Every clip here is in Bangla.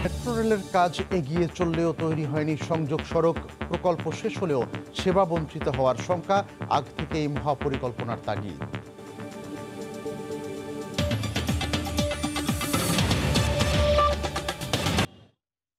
মেট্রো রেলের কাজ এগিয়ে চললেও তৈরি হয়নি সংযোগ সড়ক। প্রকল্প শেষ হলেও সেবা বঞ্চিত হওয়ার শঙ্কা। আগ থেকেই মহাপরিকল্পনার তাগিদ।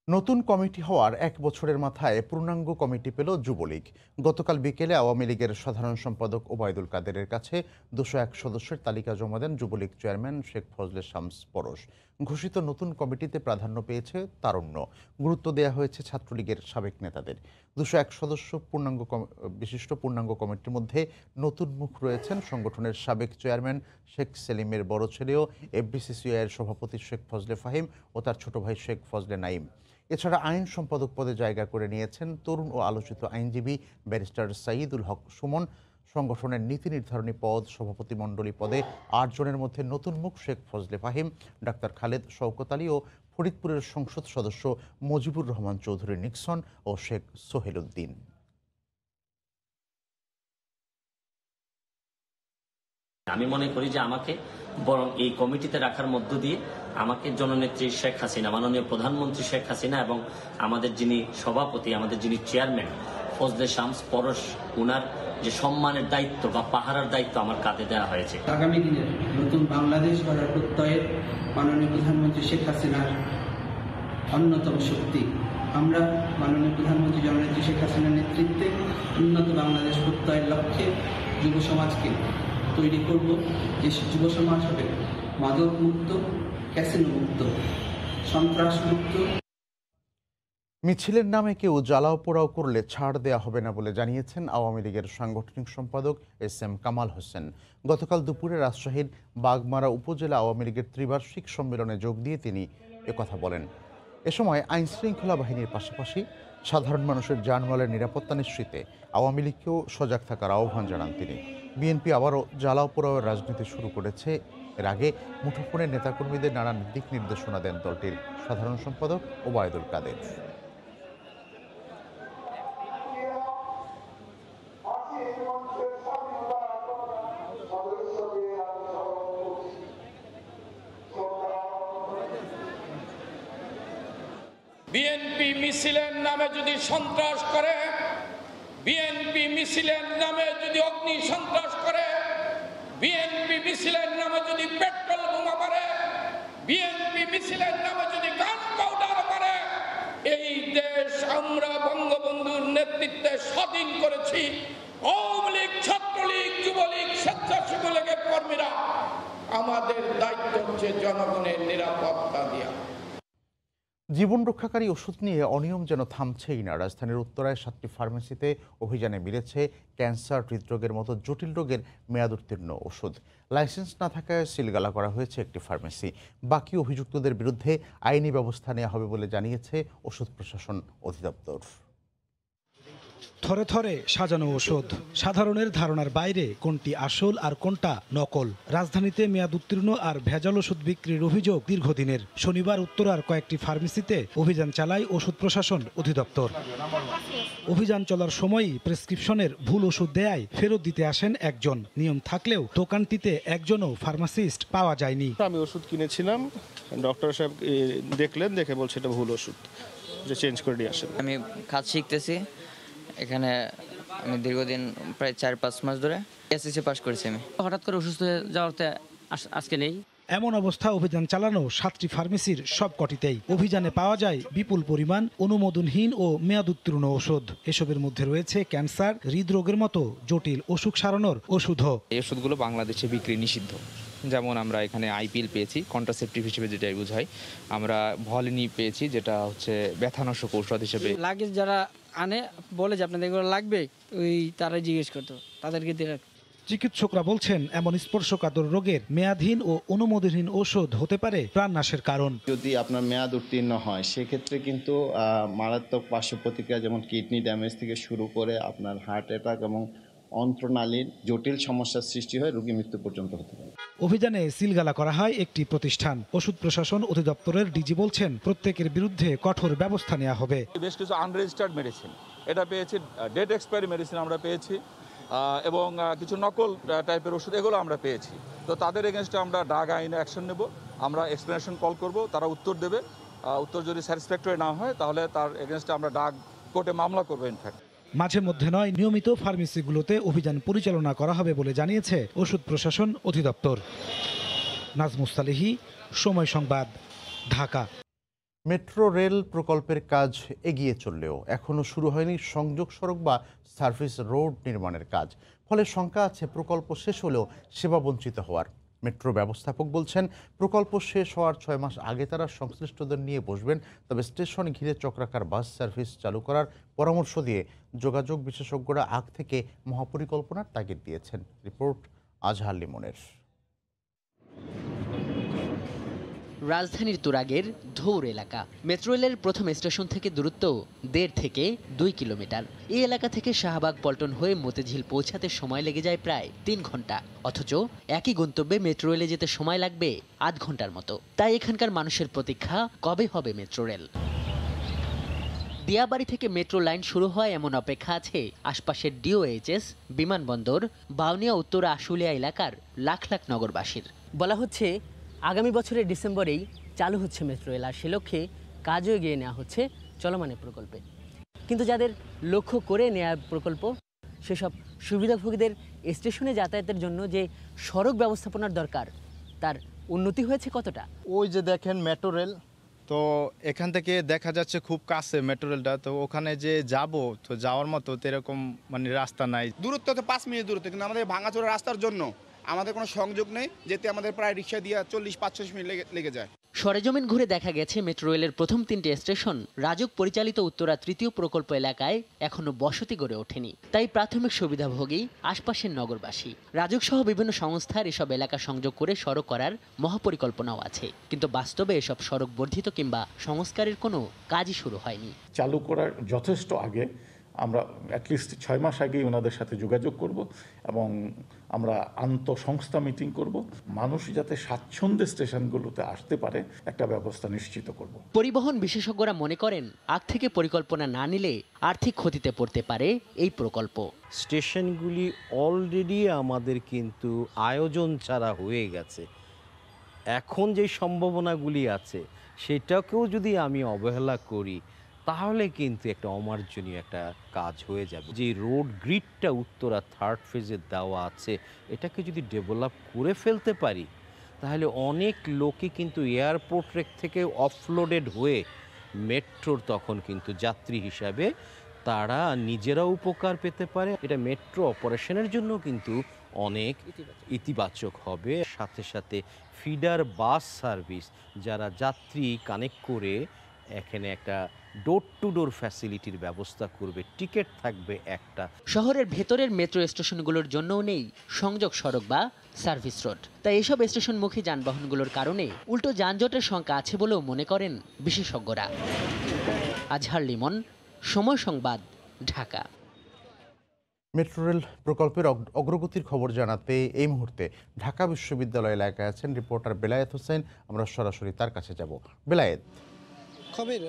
নতুন কমিটি হওয়ার 1 বছরের মাথায় পূর্ণাঙ্গ কমিটি পেল যুবলীগ। গতকাল বিকেলে আওয়ামী লীগের সাধারণ সম্পাদক ওবায়দুল কাদেরের কাছে 201 সদস্যের তালিকা জমা দেন যুবলীগ চেয়ারম্যান শেখ ফজলে শামস পরশ। ঘোষিত নতুন কমিটিতে প্রাধান্য পেয়েছে তারুণ্য। গুরুত্ব দেওয়া হয়েছে ছাত্রলীগের সাবেক নেতাদের। 201 সদস্য বিশিষ্ট পূর্ণাঙ্গ কমিটির মধ্যে নতুন মুখ রয়েছেন সংগঠনের সাবেক চেয়ারম্যান শেখ সেলিমের বড় ছেলেও এফবিসিসিআইয়ের সভাপতি শেখ ফজলে ফাহিম ও তার ছোট ভাই শেখ ফজলে নাইম। এছাড়া আইন সম্পাদক পদে জায়গা করে নিয়েছেন তরুণ ও আলোচিত আইনজীবী ব্যারিস্টার সাইদুল হক সুমন। সংগঠনের নীতি নির্ধারণী পদ, সভাপতিমণ্ডলী পদে 8 জনের মধ্যে নতুন মুখ শেখ ফজলে ফাহিম, ডাক্তার খালেদ শওকত আলী ও ফরিদপুরের সংসদ সদস্য মুজিবুর রহমান চৌধুরী নিক্সন ও শেখ সোহেল উদ্দিন। আমি মনে করি যে আমাকে বরং এই কমিটিতে রাখার মধ্য দিয়ে আমাকে জননেত্রী শেখ হাসিনা, মাননীয় প্রধানমন্ত্রী শেখ হাসিনা এবং আমাদের যিনি সভাপতি, আমাদের যিনি চেয়ারম্যান ফজলে শামস পরশ, ওনার যে সম্মানের দায়িত্ব বা পাহারার দায়িত্ব আমার কাঁধে দেওয়া হয়েছে। আগামী দিনের নতুন বাংলাদেশ গড়ার প্রত্যয়ে মাননীয় প্রধানমন্ত্রী শেখ হাসিনার অন্যতম শক্তি। আমরা মাননীয় প্রধানমন্ত্রী জননেত্রী শেখ হাসিনার নেতৃত্বে উন্নত বাংলাদেশ প্রত্যয়ের লক্ষ্যে যুব সমাজকে তৈরি করব, যে যুব সমাজ হবে মাদক মুক্ত, ক্যাসিনো মুক্ত, সন্ত্রাস মুক্ত। মিছিলের নামে কেউ জ্বালাও পোড়াও করলে ছাড় দেয়া হবে না বলে জানিয়েছেন আওয়ামী লীগের সাংগঠনিক সম্পাদক SM কামাল হোসেন। গতকাল দুপুরে রাজশাহীর বাগমারা উপজেলা আওয়ামী লীগের ত্রিবার্ষিক সম্মেলনে যোগ দিয়ে তিনি একথা বলেন। এ সময় আইনশৃঙ্খলা বাহিনীর পাশাপাশি সাধারণ মানুষের জানমালের নিরাপত্তা নিশ্চিতে আওয়ামী লীগকেও সজাগ থাকার আহ্বান জানান তিনি। বিএনপি আবারও জ্বালাও পোড়াওয়ের রাজনীতি শুরু করেছে। এর আগে মুঠোফোনের নেতাকর্মীদের নানান দিক নির্দেশনা দেন দলটির সাধারণ সম্পাদক ওবায়দুল কাদের। বিএনপি মিছিলের নামে যদি সন্ত্রাস করে, বিএনপি মিছিলের নামে যদি অগ্নি সন্ত্রাস করে, বিএনপি মিছিলের নামে যদি পেট্রোল বোমা মারে, বিএনপি মিছিলের নামে যদি গান পাউডার মারে, এই দেশ আমরা বঙ্গবন্ধুর নেতৃত্বে স্বাধীন করেছি। আওয়ামী লীগ, ছাত্রলীগ, যুবলীগ, স্বেচ্ছাসেবী লীগের কর্মীরা, আমাদের দায়িত্ব হচ্ছে জনগণের নিরাপত্তা দেওয়া। জীবন রক্ষাকারী ওষুধ নিয়ে অনিয়ম যেন থামছেই না। রাজধানীর উত্তরায় 7টি ফার্মেসিতে অভিযানে মিলেছে ক্যান্সার, হৃদরোগের মতো জটিল রোগের মেয়াদ উত্তীর্ণ ওষুধ। লাইসেন্স না থাকায় সিলগালা করা হয়েছে একটি ফার্মেসি। বাকি অভিযুক্তদের বিরুদ্ধে আইনি ব্যবস্থা নেওয়া হবে বলে জানিয়েছে ওষুধ প্রশাসন অধিদপ্তর। থরে থরে সাজানো ওষুধ, সাধারণের ধারণার বাইরে কোনটি আসল আর কোনটা নকল। রাজধানীতে মেয়াদ উত্তীর্ণ আর ভেজাল ওষুধ বিক্রির অভিযোগ দীর্ঘদিনের। শনিবার উত্তরার কয়েকটি ফার্মেসিতে অভিযান চালায় ওষুধ প্রশাসন অধিদপ্তর। অভিযান চলার সময়ই প্রেসক্রিপশনের ভুল ওষুধ দেয়ায় ফেরত দিতে আসেন একজন। নিয়ম থাকলেও দোকানটিতে একজনও ফার্মাসিস্ট পাওয়া যায়নি। আমি ওষুধ কিনেছিলাম, ডক্টর সাহেব দেখলেন, দেখে বলছে এটা ভুল ওষুধ, যে চেঞ্জ করে দিয়ে আসেন। আমি কাজ শিখতেছি এখানে, আমি দীর্ঘদিন প্রায় 4-5 মাস ধরে এসএসসি পাস করেছি। আমি হঠাৎ করে অসুস্থ হয়ে যাওয়াতে আজকে নেই। এমন অবস্থা অভিযান চালানো 7টি ফার্মেসির সবকটিতেই। অভিযানে পাওয়া যায় বিপুল পরিমাণ অনুমোদনহীন ও মেয়াদ উত্তীর্ণ ওষুধ। এসবের মধ্যে রয়েছে ক্যান্সার, হৃদরোগের মতো জটিল অসুখ সারানোর ওষুধও। এই ওষুধগুলো বাংলাদেশে বিক্রি নিষিদ্ধ। যেমন আমরা এখানে আইপিএল পেয়েছি, কন্ট্রাসেপটিভ হিসেবে যেটা বোঝায়। আমরা ভলিনি পেয়েছি, যেটা হচ্ছে ব্যথানাশক ঔষধ হিসেবে। লাগেজ যারা আনে বলে যে আপনাদের এগুলো লাগবে, ওই তারা জিজ্ঞেস করতো, তাদেরকে দিয়ে। চিকিৎসকরা বলছেন এমন স্পর্শকাতর রোগের মেয়াদহীন ও অনুমোদনহীন ওষুধ হতে পারে প্রাণনাশের কারণ। যদি আপনার মেয়াদ উত্তীর্ণ হয়, সেক্ষেত্রে কিন্তু মারাত্মক পার্শ্ব প্রতিক্রিয়া, যেমন কিডনি ড্যামেজ থেকে শুরু করে আপনার হার্ট অ্যাটাক এবং অন্ত্রনালীর জটিল সমস্যার সৃষ্টি হয়, রোগী মৃত্যু পর্যন্ত হতে পারে। অভিযানে সিলগালা করা হয় একটি প্রতিষ্ঠান। ওষুধ প্রশাসন অধিদপ্তরের ডিজি বলছেন প্রত্যেকের বিরুদ্ধে কঠোর ব্যবস্থা নেওয়া হবে। বেশ কিছু আনরেজিস্টার্ড মেডিসিন এটা পেয়েছি, ডেট এক্সপায়ারি মেডিসিন আমরা পেয়েছি, এবং কিছু নকল টাইপের ওষুধ এগুলো আমরা পেয়েছি। তো তাদের এগেনস্টে আমরা ড্রাগ আইনে অ্যাকশন নেব। আমরা এক্সপ্লেনেশন কল করব, তারা উত্তর দেবে, উত্তর যদি স্যাটিসফ্যাক্টরি না হয় তাহলে তার এগেনস্টে আমরা ডাক কোর্টে মামলা করবো ইনফ্যাক্ট। মাঝে মধ্যে নয়, নিয়মিত ফার্মেসিগুলোতে অভিযান পরিচালনা করা হবে বলে জানিয়েছে ওষুধ প্রশাসন অধিদপ্তর। নাজমুস সালেহী, সময় সংবাদ, ঢাকা। মেট্রো রেল প্রকল্পের কাজ এগিয়ে চললেও এখনও শুরু হয়নি সংযোগ সড়ক বা সার্ভিস রোড নির্মাণের কাজ। ফলে শঙ্কা আছে প্রকল্প শেষ হলেও সেবা বঞ্চিত হওয়ার। মেট্রো ব্যবস্থাপক বলছেন, প্রকল্প শেষ হওয়ার 6 মাস আগে তারা সংশ্লিষ্টদের নিয়ে বসবেন। তবে স্টেশন ঘিরে চক্রাকার বাস সার্ভিস চালু করার পরামর্শ দিয়ে যোগাযোগ বিশেষজ্ঞরা আগ থেকে মহাপরিকল্পনার তাগিদ দিয়েছেন। রিপোর্ট আজহার লিমনের। রাজধানীর তুরাগের ধৌর এলাকা। মেট্রো রেলের প্রথম স্টেশন থেকে দূরত্ব 1.5 থেকে 2 কিলোমিটার। এই এলাকা থেকে শাহবাগ পল্টন হয়ে মতিঝিল পৌঁছাতে সময় লেগে যায় প্রায় 3 ঘন্টা। অথচ একই গন্তব্যে মেট্রো রেলে যেতে সময় লাগবে আধ ঘন্টার মতো। তাই এখানকার মানুষের প্রতীক্ষা, কবে হবে মেট্রো রেল। দিয়াবাড়ি থেকে মেট্রো লাইন শুরু হয় এমন অপেক্ষা আছে আশপাশের ডিওএইচএস, বিমানবন্দর, বাউনিয়া উত্তর আশুলিয়া এলাকার লাখ লাখ নগরবাসীর। বলা হচ্ছে আগামী বছরের ডিসেম্বরেই চালু হচ্ছে মেট্রো রেল, আর সে লক্ষ্যে কাজও এগিয়ে নেওয়া হচ্ছে চলমান প্রকল্পে। কিন্তু যাদের লক্ষ্য করে নেওয়া প্রকল্প, সেসব সুবিধাভোগীদের স্টেশনে যাতায়াতের জন্য যে সড়ক ব্যবস্থাপনার দরকার, তার উন্নতি হয়েছে কতটা? ওই যে দেখেন মেট্রো রেল, তো এখান থেকে দেখা যাচ্ছে খুব কাছে মেট্রো রেলটা, তো ওখানে যে যাব তো যাওয়ার মতো এরকম মানে রাস্তা নাই। দূরত্ব তো 5 মিনিট দূরত্ব, কিন্তু আমাদের ভাঙাচোরা রাস্তার জন্য আমাদের কোনো সংযোগ নেই, যেতে আমাদের প্রায় রিক্সা দিয়ে 40-45 মিনিট লেগে যায়। সরেজমিন ঘুরে দেখা গেছে মেট্রো রেলের প্রথম 3টে স্টেশন রাজুক পরিচালিত উত্তরা 3য় প্রকল্প এলাকায় এখনো বসতি গড়ে ওঠেনি। তাই প্রাথমিক সুবিধাভোগী আশপাশের নগরবাসী। রাজুক সহ বিভিন্ন সংস্থার এসব এলাকা সংযোগ করে সড়ক করার মহাপরিকল্পনাও আছে, কিন্তু বাস্তবে এসব সড়ক বর্ধিত কিংবা সংস্কারের কোনো কাজই শুরু হয়নি। চালু করার যথেষ্ট আগে আমরা অ্যাটলিস্ট 6 মাস আগেই ওনাদের সাথে যোগাযোগ করব এবং আমরা আন্তঃসংস্থা মিটিং করব, মানুষ যাতে স্বাচ্ছন্দ্যে স্টেশনগুলোতে আসতে পারে একটা ব্যবস্থা নিশ্চিত করব। পরিবহন বিশেষজ্ঞরা মনে করেন, আগ থেকে পরিকল্পনা না নিলে আর্থিক ক্ষতিতে পড়তে পারে এই প্রকল্প। স্টেশনগুলি অলরেডি আমাদের কিন্তু আয়োজন ছাড়া হয়ে গেছে। এখন যে সম্ভাবনাগুলি আছে সেটাকেও যদি আমি অবহেলা করি তাহলে কিন্তু একটা অমার্জনীয় একটা কাজ হয়ে যাবে। যে রোড গ্রিডটা উত্তরা 3rd ফেজে দেওয়া আছে, এটাকে যদি ডেভেলপ করে ফেলতে পারি তাহলে অনেক লোকই কিন্তু এয়ারপোর্ট থেকে অফলোডেড হয়ে মেট্রোর তখন কিন্তু যাত্রী হিসাবে তারা নিজেরাও উপকার পেতে পারে। এটা মেট্রো অপারেশনের জন্য কিন্তু অনেক ইতিবাচক হবে। সাথে সাথে ফিডার বাস সার্ভিস যারা যাত্রী কানেক্ট করে এখানে একটা ডোর টু ডোর ফ্যাসিলিটির ব্যবস্থা করবে, টিকিট থাকবে একটা। শহরের ভেতরের মেট্রো স্টেশনগুলোর জন্যও নেই সংযোগ সড়ক বা সার্ভিস রোড। তাই এসব স্টেশনমুখী যানবাহনগুলোর কারণে উল্টো যানজটের সংখ্যা আছে বলেও মনে করেন বিশেষজ্ঞরা। আজহার লিমন, সময় সংবাদ, ঢাকা। মেট্রো রেল প্রকল্পের অগ্রগতির খবর জানাতে এই মুহূর্তে ঢাকা বিশ্ববিদ্যালয় এলাকায় আছেন রিপোর্টার বেলায়েত হোসেন। আমরা সরাসরি তার কাছে যাব। বেলায়েত, খবির,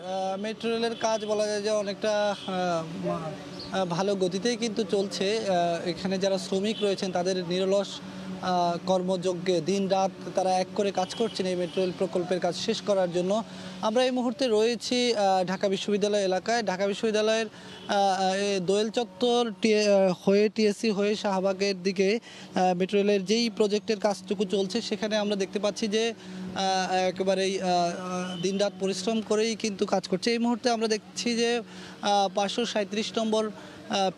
মেট্রো রেলের কাজ বলা যায় যে অনেকটা ভালো গতিতেই কিন্তু চলছে। এখানে যারা শ্রমিক রয়েছেন তাদের নিরলস কর্মযজ্ঞে দিন রাত তারা এক করে কাজ করছেন এই মেট্রো রেল প্রকল্পের কাজ শেষ করার জন্য। আমরা এই মুহূর্তে রয়েছি ঢাকা বিশ্ববিদ্যালয় এলাকায়। ঢাকা বিশ্ববিদ্যালয়ের দোয়েল চত্বর হয়ে টিএসসি হয়ে শাহবাগের দিকে মেট্রো রেলের যেই প্রজেক্টের কাজটুকু চলছে সেখানে আমরা দেখতে পাচ্ছি যে একেবারেই দিনরাত পরিশ্রম করেই কিন্তু কাজ করছে। এই মুহূর্তে আমরা দেখছি যে 537 নম্বর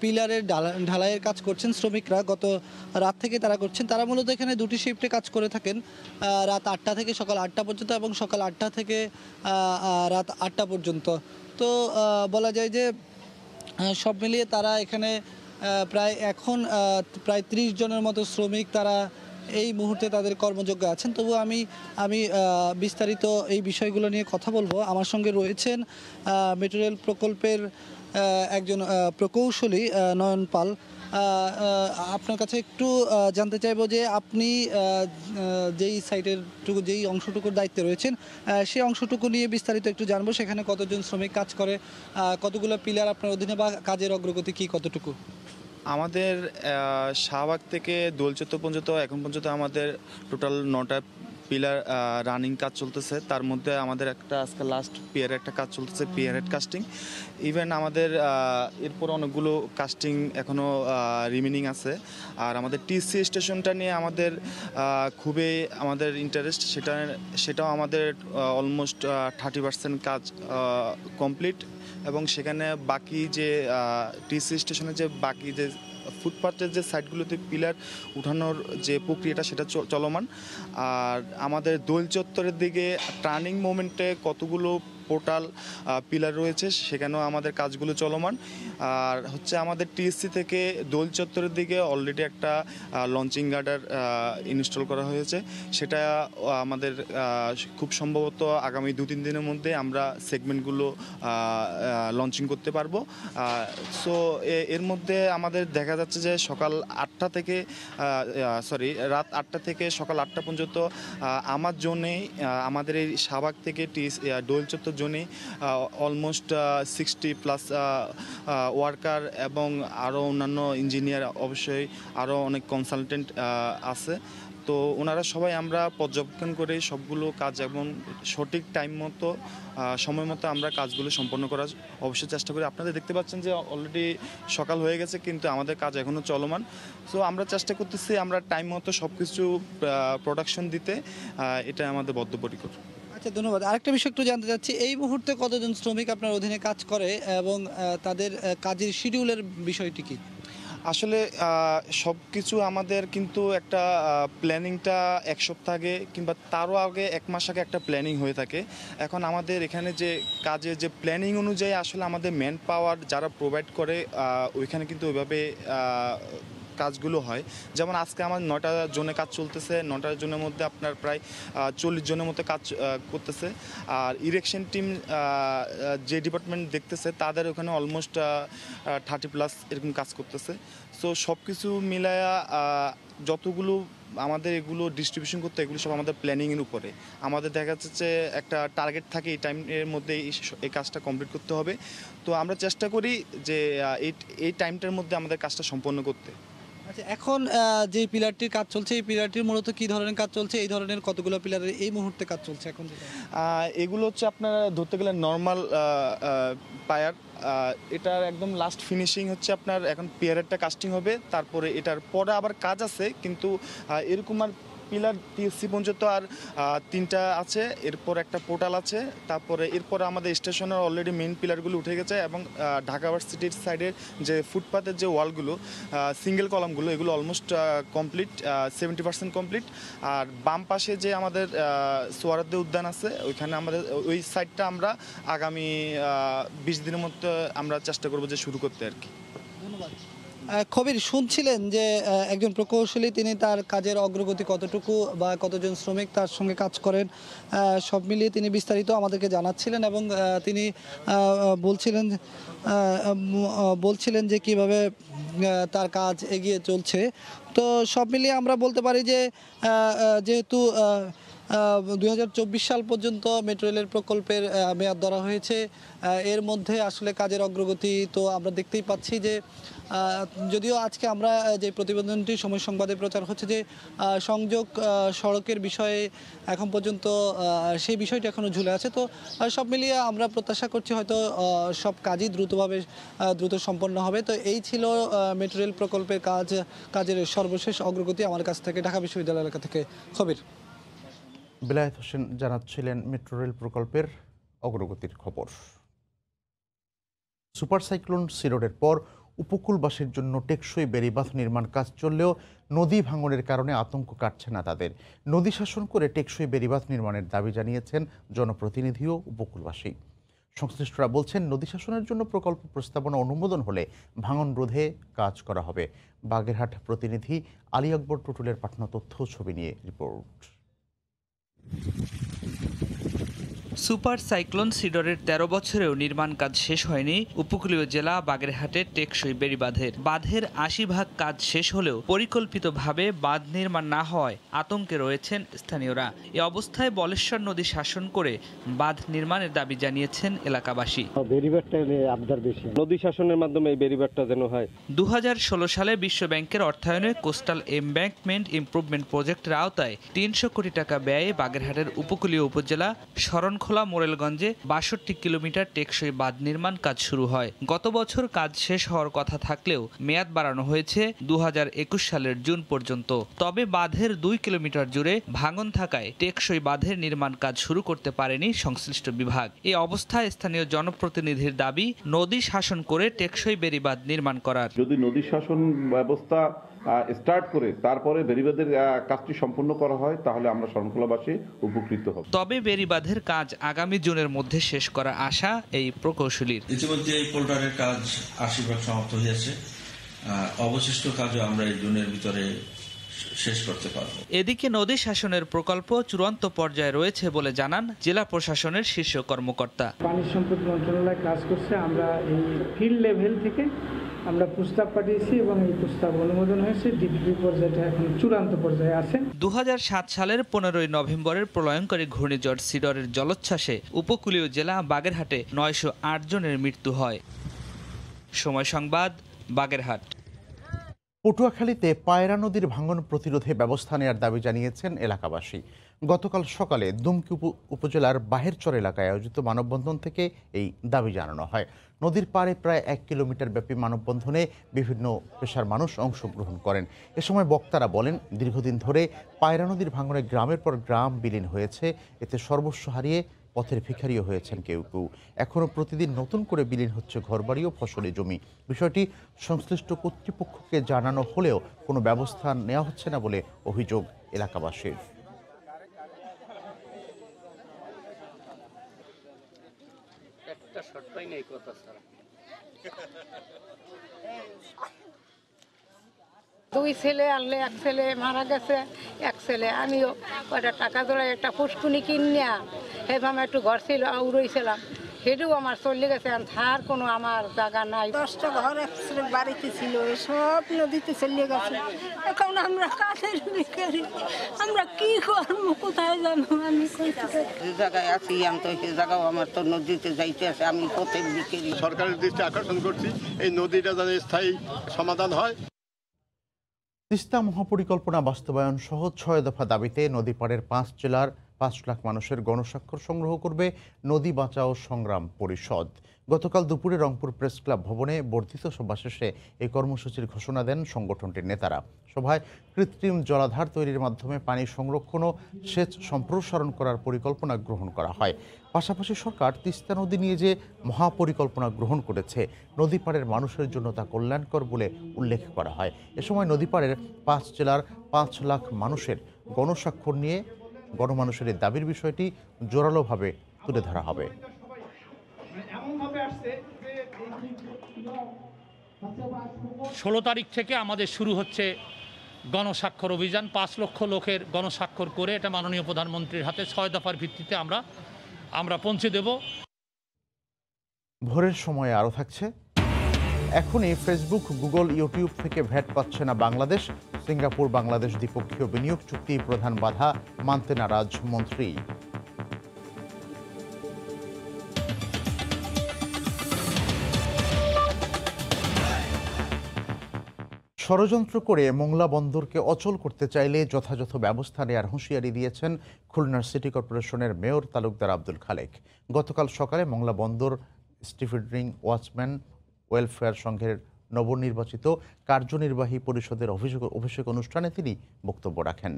পিলারের ঢালাইয়ের কাজ করছেন শ্রমিকরা। গত রাত থেকে তারা করছেন। তারা মূলত এখানে 2টি শিফটে কাজ করে থাকেন, রাত 8টা থেকে সকাল 8টা পর্যন্ত এবং সকাল 8টা থেকে রাত 8টা পর্যন্ত। তো বলা যায় যে সব মিলিয়ে তারা এখানে প্রায় 30 জনের মতো শ্রমিক তারা এই মুহূর্তে তাদের কর্মযোগ্য আছেন। তবু আমি বিস্তারিত এই বিষয়গুলো নিয়ে কথা বলবো। আমার সঙ্গে রয়েছেন মেট্রো রেল প্রকল্পের একজন প্রকৌশলী নয়ন পাল। আপনার কাছে একটু জানতে চাইবো যে আপনি যেই অংশটুকুর দায়িত্বে রয়েছেন সেই অংশটুকু নিয়ে বিস্তারিত একটু জানবো। সেখানে কতজন শ্রমিক কাজ করে, কতগুলো পিলার আপনার অধীনে, বা কাজের অগ্রগতি কি কতটুকু? আমাদের শাহবাগ থেকে দোল চত্বর পর্যন্ত এখন পর্যন্ত আমাদের টোটাল 9টা পিলার রানিং কাজ চলতেছে, তার মধ্যে আমাদের একটা আজকে লাস্ট পিয়ারের একটা কাজ চলতেছে, পিয়ার হেড কাস্টিং। ইভেন আমাদের এরপর অনেকগুলো কাস্টিং এখনও রিমেনিং আছে। আর আমাদের টিসি স্টেশনটা নিয়ে আমাদের খুবই আমাদের ইন্টারেস্ট, সেটাও আমাদের অলমোস্ট 30% কাজ কমপ্লিট। এবং সেখানে বাকি যে টিসি স্টেশনের যে বাকি যে ফুটপাথের যে সাইডগুলোতে পিলার উঠানোর যে প্রক্রিয়াটা সেটা চলমান। আর আমাদের দোল চত্বরের দিকে টার্নিং মোমেন্টে কতগুলো পোর্টাল পিলার রয়েছে, সেখানেও আমাদের কাজগুলো চলমান। আর হচ্ছে আমাদের টিএসসি থেকে দোল চত্বরের দিকে অলরেডি একটা লঞ্চিং গার্ডার ইনস্টল করা হয়েছে, সেটা আমাদের খুব সম্ভবত আগামী 2-3 দিনের মধ্যে আমরা সেগমেন্টগুলো লঞ্চিং করতে পারবো। সো এর মধ্যে আমাদের দেখা যাচ্ছে যে রাত 8টা থেকে সকাল 8টা পর্যন্ত আমার জন্যেই আমাদের এই শাহবাগ থেকে দোল চত্বর জোনে অলমোস্ট 60+ ওয়ার্কার এবং আরও অন্যান্য ইঞ্জিনিয়ার, অবশ্যই আরও অনেক কনসালটেন্ট আছে। তো ওনারা সবাই আমরা পর্যবেক্ষণ করে সবগুলো কাজ এবং সঠিক টাইম মতো সময় মতো আমরা কাজগুলো সম্পন্ন করার অবশ্যই চেষ্টা করি। আপনাদের দেখতে পাচ্ছেন যে অলরেডি সকাল হয়ে গেছে, কিন্তু আমাদের কাজ এখনও চলমান। সো আমরা চেষ্টা করতেছি আমরা টাইম মতো সব কিছু প্রোডাকশন দিতে, এটা আমাদের বদ্ধপরিকর। আচ্ছা, ধন্যবাদ। আরেকটা বিষয় একটু জানতে চাচ্ছি, এই মুহূর্তে কতজন শ্রমিক আপনার অধীনে কাজ করে এবং তাদের কাজের শিডিউলের বিষয়টি কি? আসলে সব কিছু আমাদের কিন্তু একটা প্ল্যানিংটা 1 সপ্তাহ আগে কিংবা তারও আগে 1 মাস আগে একটা প্ল্যানিং হয়ে থাকে। এখন আমাদের এখানে যে কাজের যে প্ল্যানিং অনুযায়ী আসলে আমাদের ম্যান পাওয়ার যারা প্রোভাইড করে ওইখানে কিন্তু ওইভাবে কাজগুলো হয়। যেমন আজকে আমার 9টা জোনে কাজ চলতেছে, 9টা জোনের মধ্যে আপনার প্রায় 40 জনের মতো কাজ করতেছে। আর ইরেকশন টিম যে ডিপার্টমেন্ট দেখতেছে তাদের ওখানে অলমোস্ট 30+ এরকম কাজ করতেছে। সো সব কিছু মিলায়া যতগুলো আমাদের এগুলো ডিস্ট্রিবিউশন করতে, এগুলো সব আমাদের প্ল্যানিংয়ের উপরে। আমাদের দেখা যাচ্ছে যে একটা টার্গেট থাকে এই টাইমের মধ্যে এই কাজটা কমপ্লিট করতে হবে। তো আমরা চেষ্টা করি যে এই টাইমটার মধ্যে আমাদের কাজটা সম্পন্ন করতে। আচ্ছা, এখন যে পিলারটির কাজ চলছে, এই পিলারটির মূলত কী ধরনের কাজ চলছে? এই ধরনের কতগুলো পিলারের এই মুহূর্তে কাজ চলছে এখন? এগুলো হচ্ছে আপনারা ধরতে গেলে নর্মাল পায়ার। এটার একদম লাস্ট ফিনিশিং হচ্ছে আপনার এখন পিয়ারেরটা কাস্টিং হবে, তারপরে এটার পরে আবার কাজ আছে, কিন্তু এরকম আর পিলার টিএসসি পর্যন্ত আর 3টা আছে, এরপর একটা পোর্টাল আছে, তারপরে এরপরে আমাদের স্টেশনের অলরেডি মেইন পিলারগুলো উঠে গেছে এবং ঢাকা ভার্সিটির সাইডের যে ফুটপাথের যে ওয়ালগুলো সিঙ্গেল কলামগুলো এগুলো অলমোস্ট কমপ্লিট, 70% কমপ্লিট। আর বাম পাশে যে আমাদের সোয়ারদ্দে উদ্যান আছে ওইখানে আমাদের ওই সাইডটা আমরা আগামী 20 দিনের মধ্যে আমরা চেষ্টা করবো যে শুরু করতে আর কি। ধন্যবাদ। খবির, শুনছিলেন যে একজন প্রকৌশলী তিনি তার কাজের অগ্রগতি কতটুকু বা কতজন শ্রমিক তার সঙ্গে কাজ করেন সব মিলিয়ে তিনি বিস্তারিত আমাদেরকে জানাচ্ছিলেন এবং তিনি বলছিলেন যে কিভাবে তার কাজ এগিয়ে চলছে। তো সব মিলিয়ে আমরা বলতে পারি যে যেহেতু 2024 সাল পর্যন্ত মেট্রো রেলের প্রকল্পের মেয়াদ ধরা হয়েছে, এর মধ্যে আসলে কাজের অগ্রগতি তো আমরা দেখতেই পাচ্ছি যে যদিও আজকে আমরা যে প্রতিবেদনটি সময় সংবাদে প্রচার হচ্ছে যে সংযোগ সড়কের বিষয়ে এখন পর্যন্ত সেই বিষয়টি এখনও ঝুলে আছে। তো সব মিলিয়ে আমরা প্রত্যাশা করছি হয়তো সব কাজই দ্রুত সম্পন্ন হবে। তো এই ছিল মেট্রো রেল প্রকল্পের কাজের সর্বশেষ অগ্রগতি। আমার কাছ থেকে ঢাকা বিশ্ববিদ্যালয় এলাকা থেকে খবির। বেলায়েত হোসেন জানাচ্ছিলেন মেট্রো রেল প্রকল্পের অগ্রগতির খবর। সুপার সাইক্লোন সিডরের পর উপকূলবাসীর জন্য টেকসই বেড়িবাঁধ নির্মাণ কাজ চললেও নদী ভাঙনের কারণে আতঙ্ক কাটছে না তাদের। নদী শাসন করে টেকসই বেড়িবাঁধ নির্মাণের দাবি জানিয়েছেন জনপ্রতিনিধি ও উপকূলবাসী। সংশ্লিষ্টরা বলছেন নদী শাসনের জন্য প্রকল্প প্রস্তাবনা অনুমোদন হলে ভাঙন রোধে কাজ করা হবে। বাগেরহাট প্রতিনিধি আলী আকবর টুটুলের পাঠানো তথ্য ছবি নিয়ে রিপোর্ট। সুপার সাইক্লোন সিডরের ১৩ বছরেও নির্মাণ কাজ শেষ হয়নি উপকূলীয় জেলা বাগেরহাটের টেকসই বেড়িবাঁধের। বাঁধের ৮০% কাজ শেষ হলেও পরিকল্পিতভাবে বাঁধ নির্মাণ না হওয়ায় আতঙ্কে রয়েছেন স্থানীয়রা। এ অবস্থায় বলেশ্বর নদী শাসন করে বাঁধ নির্মাণের দাবি জানিয়েছেন এলাকাবাসী। নদী শাসনের মাধ্যমে এই বেড়িবাঁধটা যেন হয়। ২০১৬ সালে বিশ্ব ব্যাংকের অর্থায়নে কোস্টাল এমব্যাঙ্কমেন্ট ইমপ্রুভমেন্ট প্রজেক্টের আওতায় ৩০০ কোটি টাকা ব্যয়ে বাগেরহাটের উপকূলীয় উপজেলা শরণখোলা মোরেলগঞ্জে ৬২ কিলোমিটার টেকসই বাঁধ নির্মাণ কাজ শুরু হয়। গত বছর কাজ শেষ হওয়ার কথা থাকলেও মেয়াদ বাড়ানো হয়েছে ২০২১ সালের জুন পর্যন্ত। তবে বাঁধের ২ কিলোমিটার জুড়ে ভাঙন থাকায় টেকসই বাঁধের নির্মাণ কাজ শুরু করতে পারেনি সংশ্লিষ্ট বিভাগ। এ অবস্থায় স্থানীয় জনপ্রতিনিধির দাবি নদী শাসন করে টেকসই বেড়িবাঁধ নির্মাণ করার। যদি নদী শাসন ব্যবস্থা স্টার্ট করে তারপরে বেড়িবাঁধের কাজটি সম্পূর্ণ করা হয় তাহলে আমরা শরণখোলাবাসী উপকৃত হব। তবে বেড়িবাঁধের কাজ আগামী জুনের মধ্যে শেষ করা আশা এই প্রকৌশলীর। ইতিমধ্যে এই পোল্ডারের কাজ ৮০% সমাপ্ত হয়েছে, অবশিষ্ট কাজও আমরা এই জুনের ভিতরে শেষ করতে পারব। এদিকে নদী শাসনের প্রকল্প চূড়ান্ত পর্যায়ে রয়েছে বলে জানান জেলা প্রশাসনের শীর্ষ কর্মকর্তা। পানি সম্পদ মন্ত্রণালয় কাজ করছে, আমরা এই ফিল্ড লেভেল থেকে আমরা প্রস্তাব পাঠিয়েছি এবং এই প্রস্তাব অনুমোদন হয়েছে। ডিপিপি পর্যায়ে এখন চূড়ান্ত পর্যায়ে আছে। ২০০৭ সালের ১৫ নভেম্বরের প্রলয়ঙ্করী ঘূর্ণিঝড় সিডরের জলোচ্ছ্বাসে উপকূলীয় জেলা বাগেরহাটে ৯০৮ জনের মৃত্যু হয়। সময় সংবাদ, বাগেরহাট। পটুয়াখালীতে পায়রা নদীর ভাঙন প্রতিরোধে ব্যবস্থা নেওয়ার দাবি জানিয়েছেন এলাকাবাসী। গতকাল সকালে দুমকি উপজেলার বাহেরচর এলাকায় আয়োজিত মানববন্ধন থেকে এই দাবি জানানো হয়। নদীর পাড়ে প্রায় ১ কিলোমিটার ব্যাপী মানববন্ধনে বিভিন্ন পেশার মানুষ অংশগ্রহণ করেন। এ সময় বক্তারা বলেন, দীর্ঘদিন ধরে পায়রা নদীর ভাঙনে গ্রামের পর গ্রাম বিলীন হয়েছে। এতে সর্বস্ব হারিয়ে পথের ভিখারিও হয়েছেন কেউ কেউ। এখনও প্রতিদিন নতুন করে বিলীন হচ্ছে ঘরবাড়ি ও ফসলি জমি। বিষয়টি সংশ্লিষ্ট কর্তৃপক্ষকে জানানো হলেও কোনো ব্যবস্থা নেওয়া হচ্ছে না বলে অভিযোগ এলাকাবাসীর। দুই ছেলে আনলে, এক ছেলে মারা গেছে, এক ছেলে আমিও কয়টা টাকা ধরে একটা পুষ্কুনি কিনিয়া সেভাবে একটু ঘর ছিল উড়েছিলাম, সেটাও আমার চলে গেছে। আর কোনো আমার জায়গা নাই। 10টা ঘর এক বাড়িতে ছিল, সব নদীতে চলে গেছে। এখন আমরা কাঠের ভিখারি, আমরা কি করবো, কোথায় জানো? আমি যে জায়গায় আছি আমি তো সেই জায়গাও আমার তো নদীতে যাইতে আছে, আমি পথের ভিখারি। সরকারের দৃষ্টি আকর্ষণ করছি এই নদীটা যেন স্থায়ী সমাধান হয়। তিস্তা মহাপরিকল্পনা বাস্তবায়ন সহ ৬ দফা দাবিতে নদী পাড়ের ৫ জেলার ৫ লাখ মানুষের গণস্বাক্ষর সংগ্রহ করবে নদী বাঁচাও সংগ্রাম পরিষদ। গতকাল দুপুরে রংপুর প্রেস ক্লাব ভবনে বর্ধিত সভা শেষে এই কর্মসূচির ঘোষণা দেন সংগঠনটির নেতারা। সভায় কৃত্রিম জলাধার তৈরির মাধ্যমে পানি সংরক্ষণ ও সেচ সম্প্রসারণ করার পরিকল্পনা গ্রহণ করা হয়। পাশাপাশি সরকার তিস্তা নদী নিয়ে যে মহাপরিকল্পনা গ্রহণ করেছে, নদী পাড়ের মানুষের জন্য তা কল্যাণকর বলে উল্লেখ করা হয়। এ সময় নদী পাড়ের ৫ জেলার ৫ লাখ মানুষের গণস্বাক্ষর নিয়ে গণমানুষের এই দাবির বিষয়টি জোরালোভাবে তুলে ধরা হবে। ১৬ তারিখ থেকে আমাদের শুরু হচ্ছে গণস্বাক্ষর অভিযান। ৫ লক্ষ লোকের গণস্বাক্ষর করে এটা মাননীয় প্রধানমন্ত্রীর হাতে ৬ দফার ভিত্তিতে আমরা পৌঁছে দেব। ভোরের সময় আরও থাকছে। এখনই ফেসবুক, গুগল, ইউটিউব থেকে ভ্যাট পাচ্ছে না বাংলাদেশ। সিঙ্গাপুর বাংলাদেশ দ্বিপক্ষীয় বিনিয়োগ চুক্তি প্রধান বাধা মানতে নারাজ মন্ত্রী। ষড়যন্ত্র করে মোংলা বন্দরকে অচল করতে চাইলে যথাযথ ব্যবস্থা নেওয়ার হুঁশিয়ারি দিয়েছেন খুলনার সিটি কর্পোরেশনের মেয়র তালুকদার আব্দুল খালেক। গতকাল সকালে মোংলা বন্দর স্টিফিডরিং ওয়াচম্যান ওয়েলফেয়ার সংঘের নবনির্বাচিত কার্যনির্বাহী পরিষদের অভিষেক অনুষ্ঠানে তিনি বক্তব্য রাখেন।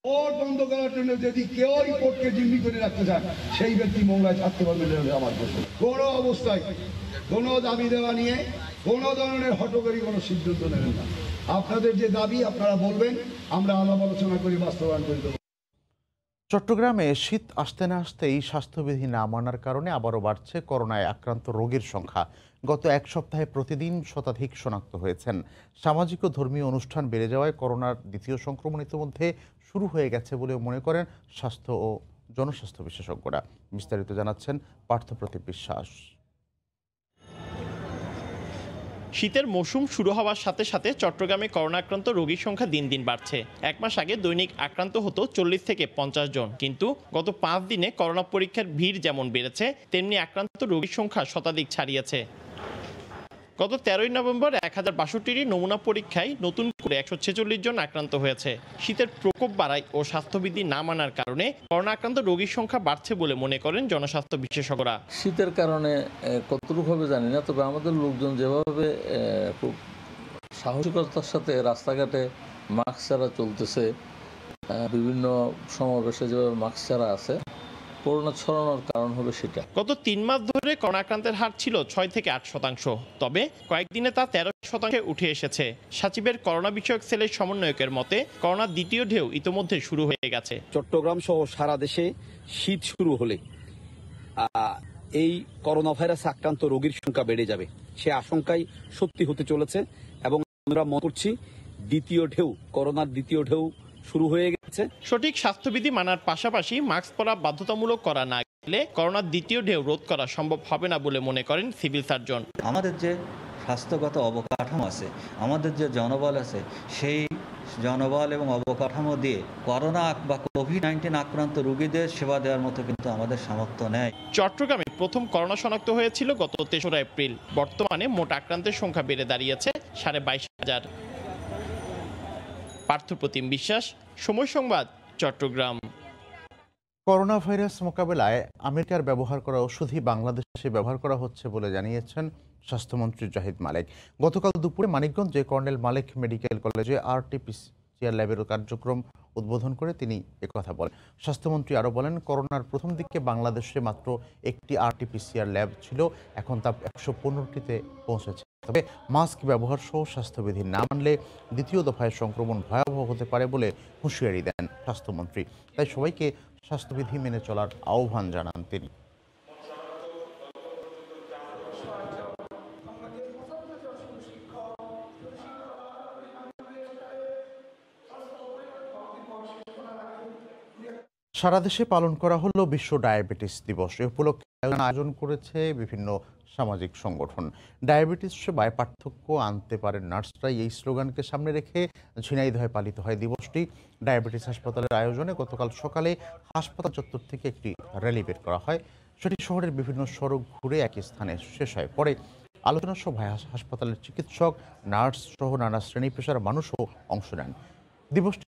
ভোট বন্ধ করার জন্য যদি কেউ রিপোর্টকে জিম্মি করে রাখতে চান, সেই ব্যক্তি মোংলায় থাকতে পারবে আমার বছর। কোনো অবস্থায় কোনো দাবি দেওয়া নিয়ে কোনো ধরনের হঠকারী কোনো সিদ্ধান্ত নেবেন না। আপনাদের যে দাবি আপনারা বলবেন, আমরা আলাপ আলোচনা করে বাস্তবায়ন করে দেব। চট্টগ্রামে শীত আসতে না আসতেই স্বাস্থ্যবিধি না মানার কারণে আবারও বাড়ছে করোনায় আক্রান্ত রোগীর সংখ্যা। গত এক সপ্তাহে প্রতিদিন শতাধিক শনাক্ত হয়েছেন। সামাজিক ও ধর্মীয় অনুষ্ঠান বেড়ে যাওয়ায় করোনার দ্বিতীয় সংক্রমণ ইতিমধ্যে শুরু হয়ে গেছে বলে মনে করেন স্বাস্থ্য ও জনস্বাস্থ্য বিশেষজ্ঞরা। বিস্তারিত জানাচ্ছেন পার্থপ্রতিম বিশ্বাস। শীতের মৌসুম শুরু হওয়ার সাথে সাথে চট্টগ্রামে করোনা আক্রান্ত রোগীর সংখ্যা দিন দিন বাড়ছে। এক মাস আগে দৈনিক আক্রান্ত হতো 40 থেকে 50 জন, কিন্তু গত 5 দিনে করোনা পরীক্ষার ভিড় যেমন বেড়েছে তেমনি আক্রান্ত রোগীর সংখ্যা শতাধিক ছাড়িয়েছে। গত 13 নভেম্বর 1062টি নমুনা পরীক্ষায় নতুন করে 146 জন আক্রান্ত হয়েছে। শীতের প্রকোপ বাড়ায় ও স্বাস্থ্যবিধি না মানার কারণে করোনা আক্রান্ত রোগীর সংখ্যা বাড়ছে বলে মনে করেন জনস্বাস্থ্য বিশেষজ্ঞরা। শীতের কারণে কতটুকু হবে জানি না, তবে আমাদের লোকজন যেভাবে খুব সাহসিকতার সাথে রাস্তাঘাটে মাস্ক ছাড়া চলতেছে, বিভিন্ন সমাবেশে যেভাবে মাস্ক ছাড়া আছে, করোনা ছড়ানোর কারণ হবে সেটা। গত 3 মাস ধরে করোনা আক্রান্তের হার ছিল 6 থেকে 8%, তবে কয়েকদিনে তা 13% উঠে এসেছে। সচিবের করোনা বিষয়ক সেলের সমন্বয়কের মতে করোনার দ্বিতীয় ঢেউ ইতোমধ্যে শুরু হয়ে গেছে। চট্টগ্রাম সহ সারা দেশে শীত শুরু হলে এই করোনা ভাইরাস আক্রান্ত রোগীর সংখ্যা বেড়ে যাবে, সে আশঙ্কাই সত্যি হতে চলেছে এবং আমরা মনে করছি করোনার দ্বিতীয় ঢেউ শুরু হয়ে গেছে। সঠিক স্বাস্থ্যবিধি মানার পাশাপাশি মাস্ক পরা বাধ্যতামূলক করা না গেলে করোনার দ্বিতীয় ঢেউ রোধ করা সম্ভব হবে না বলে মনে করেন সিভিল সার্জন। আমাদের যে স্বাস্থ্যগত অবকাঠামো আছে, আমাদের যে জনবল আছে, সেই জনবল এবং অবকাঠামো দিয়ে করোনা বা কোভিড-19 আক্রান্ত রোগীদের সেবা দেওয়ার মতো কিন্তু আমাদের সামর্থ্য নেই। চট্টগ্রামে প্রথম করোনা শনাক্ত হয়েছিল গত 3রা এপ্রিল। বর্তমানে মোট আক্রান্তের সংখ্যা বেড়ে দাঁড়িয়েছে 22,500। পার্থপ্রতিম বিশ্বাস, সময় সংবাদ, চট্টগ্রাম। করোনা ভাইরাস মোকাবেলায় আমেরিকার ব্যবহার করা ওষুধই বাংলাদেশে ব্যবহার করা হচ্ছে বলে জানিয়েছেন স্বাস্থ্যমন্ত্রী জাহিদ মালেক। গতকাল দুপুরে মানিকগঞ্জে কর্নেল মালেক মেডিকেল কলেজে RT-PCR ল্যাবের কার্যক্রম উদ্বোধন করে তিনি একথা বলেন। স্বাস্থ্যমন্ত্রী আরও বলেন, করোনার প্রথম দিকে বাংলাদেশে মাত্র একটি RT-PCR ল্যাব ছিল, এখন তা 115টিতে পৌঁছেছে। তবে মাস্ক ব্যবহার সহ স্বাস্থ্যবিধি না মানলে দ্বিতীয় দফায় সংক্রমণ ভয়াবহ হতে পারে বলে হুঁশিয়ারি দেন স্বাস্থ্যমন্ত্রী। তাই সবাইকে স্বাস্থ্যবিধি মেনে চলার আহ্বান জানান তিনি। সারা দেশে পালন করা হলো বিশ্ব ডায়াবেটিস দিবস। এ উপলক্ষে আয়োজন করেছে বিভিন্ন সামাজিক সংগঠন। ডায়াবেটিস সেবায় পার্থক্য আনতে পারেন নার্সরাই, এই স্লোগানকে সামনে রেখে ঝিনাইদহে পালিত হয় দিবসটি। ডায়াবেটিস হাসপাতালের আয়োজনে গতকাল সকালে হাসপাতাল চত্বর থেকে একটি র্যালি বের করা হয়। সেটি শহরের বিভিন্ন সড়ক ঘুরে একই স্থানে শেষ হয়। পরে আলোচনা সভায় হাসপাতালের চিকিৎসক, নার্স সহ নানা শ্রেণী পেশার মানুষও অংশ নেন। দিবসটি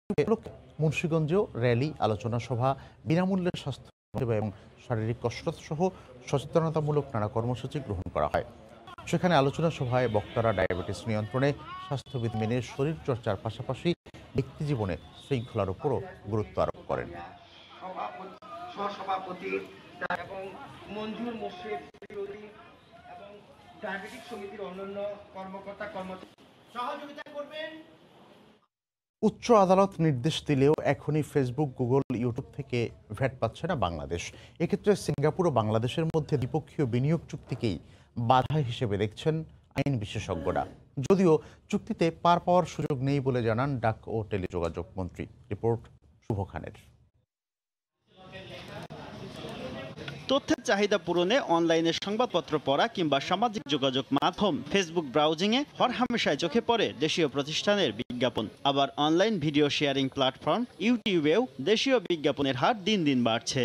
মুন্সিগঞ্জেও র্যালি, আলোচনা সভা, বিনামূল্যে স্বাস্থ্য সেবা এবং শারীরিক কসরত সহ সচেতনতামূলক নানা কর্মসূচি গ্রহণ করা হয়। সেখানে আলোচনা সভায় বক্তারা ডায়াবেটিস নিয়ন্ত্রণে স্বাস্থ্যবিধি মেনে শরীর চর্চার পাশাপাশি ব্যক্তি জীবনে শৃঙ্খলার উপরও গুরুত্ব আরোপ করেন। উচ্চ আদালত নির্দেশ দিলেও এখনই ফেসবুক, গুগল, ইউটিউব থেকে ভ্যাট পাচ্ছে না বাংলাদেশ। এক্ষেত্রে সিঙ্গাপুর ও বাংলাদেশের মধ্যে দ্বিপক্ষীয় বিনিয়োগ চুক্তিকেই বাধা হিসেবে দেখছেন আইন বিশেষজ্ঞরা। যদিও চুক্তিতে পার পাওয়ার সুযোগ নেই বলে জানান ডাক ও টেলিযোগাযোগ মন্ত্রী। রিপোর্ট শুভ খানের। তথ্যের চাহিদা পূরণে অনলাইনে সংবাদপত্র পড়া কিংবা সামাজিক যোগাযোগ মাধ্যম ফেসবুক ব্রাউজিংয়ে হরহামেশায় চোখে পড়ে দেশীয় প্রতিষ্ঠানের বিজ্ঞাপন। আবার অনলাইন ভিডিও শেয়ারিং প্ল্যাটফর্ম ইউটিউবেও দেশীয় বিজ্ঞাপনের হার দিন দিন বাড়ছে।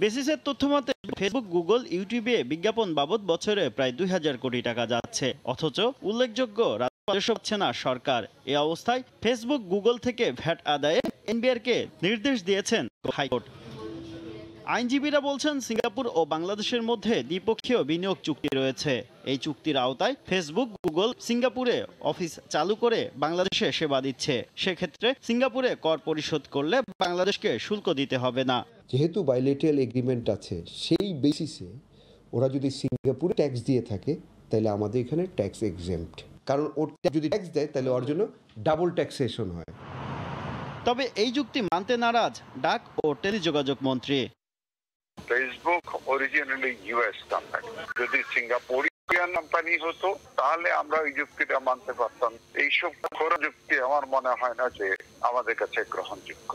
বেসিসের তথ্য মতে ফেসবুক, গুগল, ইউটিউবে বিজ্ঞাপন বাবদ বছরে প্রায় 2000 কোটি টাকা যাচ্ছে, অথচ উল্লেখযোগ্য রাজস্ব পাচ্ছে না সরকার। এ অবস্থায় ফেসবুক, গুগল থেকে ভ্যাট আদায়ে এনবিআরকে নির্দেশ দিয়েছেন হাইকোর্ট। আইনজীবীরা বলছেন, সিঙ্গাপুর ও বাংলাদেশের মধ্যে দ্বিপক্ষীয় বিনিয়োগ চুক্তি রয়েছে। এই চুক্তির আওতায় ফেসবুক, গুগল সিঙ্গাপুরে অফিস চালু করে বাংলাদেশে সেবা দিচ্ছে। সেক্ষেত্রে সিঙ্গাপুরে কর পরিশোধ করলে বাংলাদেশকে শুল্ক দিতে হবে না। যেহেতু বাইলেটারাল এগ্রিমেন্ট আছে, সেই বেসিসে ওরা যদি সিঙ্গাপুরে ট্যাক্স দিয়ে থাকে তাহলে আমাদের এখানে ট্যাক্স এক্সেম্পট, কারণ ওর যদি ট্যাক্স দেয় তাহলে ওর জন্য ডাবল ট্যাক্সেশন হয়। তবে এই যুক্তি মানতে নারাজ ডাক ও টেলিযোগাযোগ মন্ত্রী। ফেসবুক অরিজিনালি ইউএস কোম্পানি, যদি সিঙ্গাপুরিয়ান কোম্পানি হতো তাহলে আমরা এই যুক্তিটা মানতে পারতাম। এইসব খোরা যুক্তি আমার মনে হয় না যে আমাদের কাছে গ্রহণযোগ্য।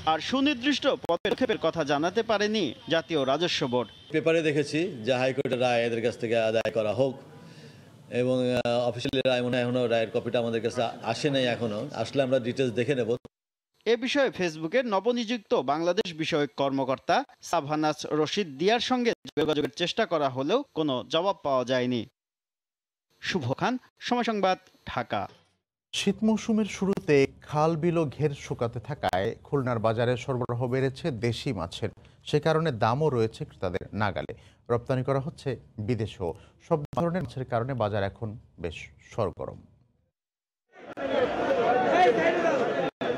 আর সুনির্দিষ্ট পদক্ষেপের কথা জানাতে পারেনি জাতীয় রাজস্ব বোর্ড। পেপারে দেখেছি যে হাইকোর্টের রায় এদের কাছ থেকে আদায় করা হোক, এবং অফিসিয়ালি রায় মনে হয় এখনো রায়ের কপিটা আমাদের কাছে আসে নাই, এখনো আসলে আমরা ডিটেলস দেখে নেব। এ বিষয়ে ফেসবুকের নবনিযুক্ত বাংলাদেশ বিষয়ক কর্মকর্তা সাভানাস রশিদ দিয়ার সঙ্গে যোগাযোগের চেষ্টা করা হলেও কোনো জবাব পাওয়া যায়নি। শুভ খান, সময় সংবাদ, ঢাকা। শীত মৌসুমের শুরুতে খাল বিল ও ঘের শুকাতে থাকায় খুলনার বাজারে সরবরাহ বেড়েছে দেশি মাছের। সে কারণে দামও রয়েছে ক্রেতাদের নাগালে। রপ্তানি করা হচ্ছে বিদেশেও। সব ধরনের মাছের কারণে বাজার এখন বেশ সরগরম।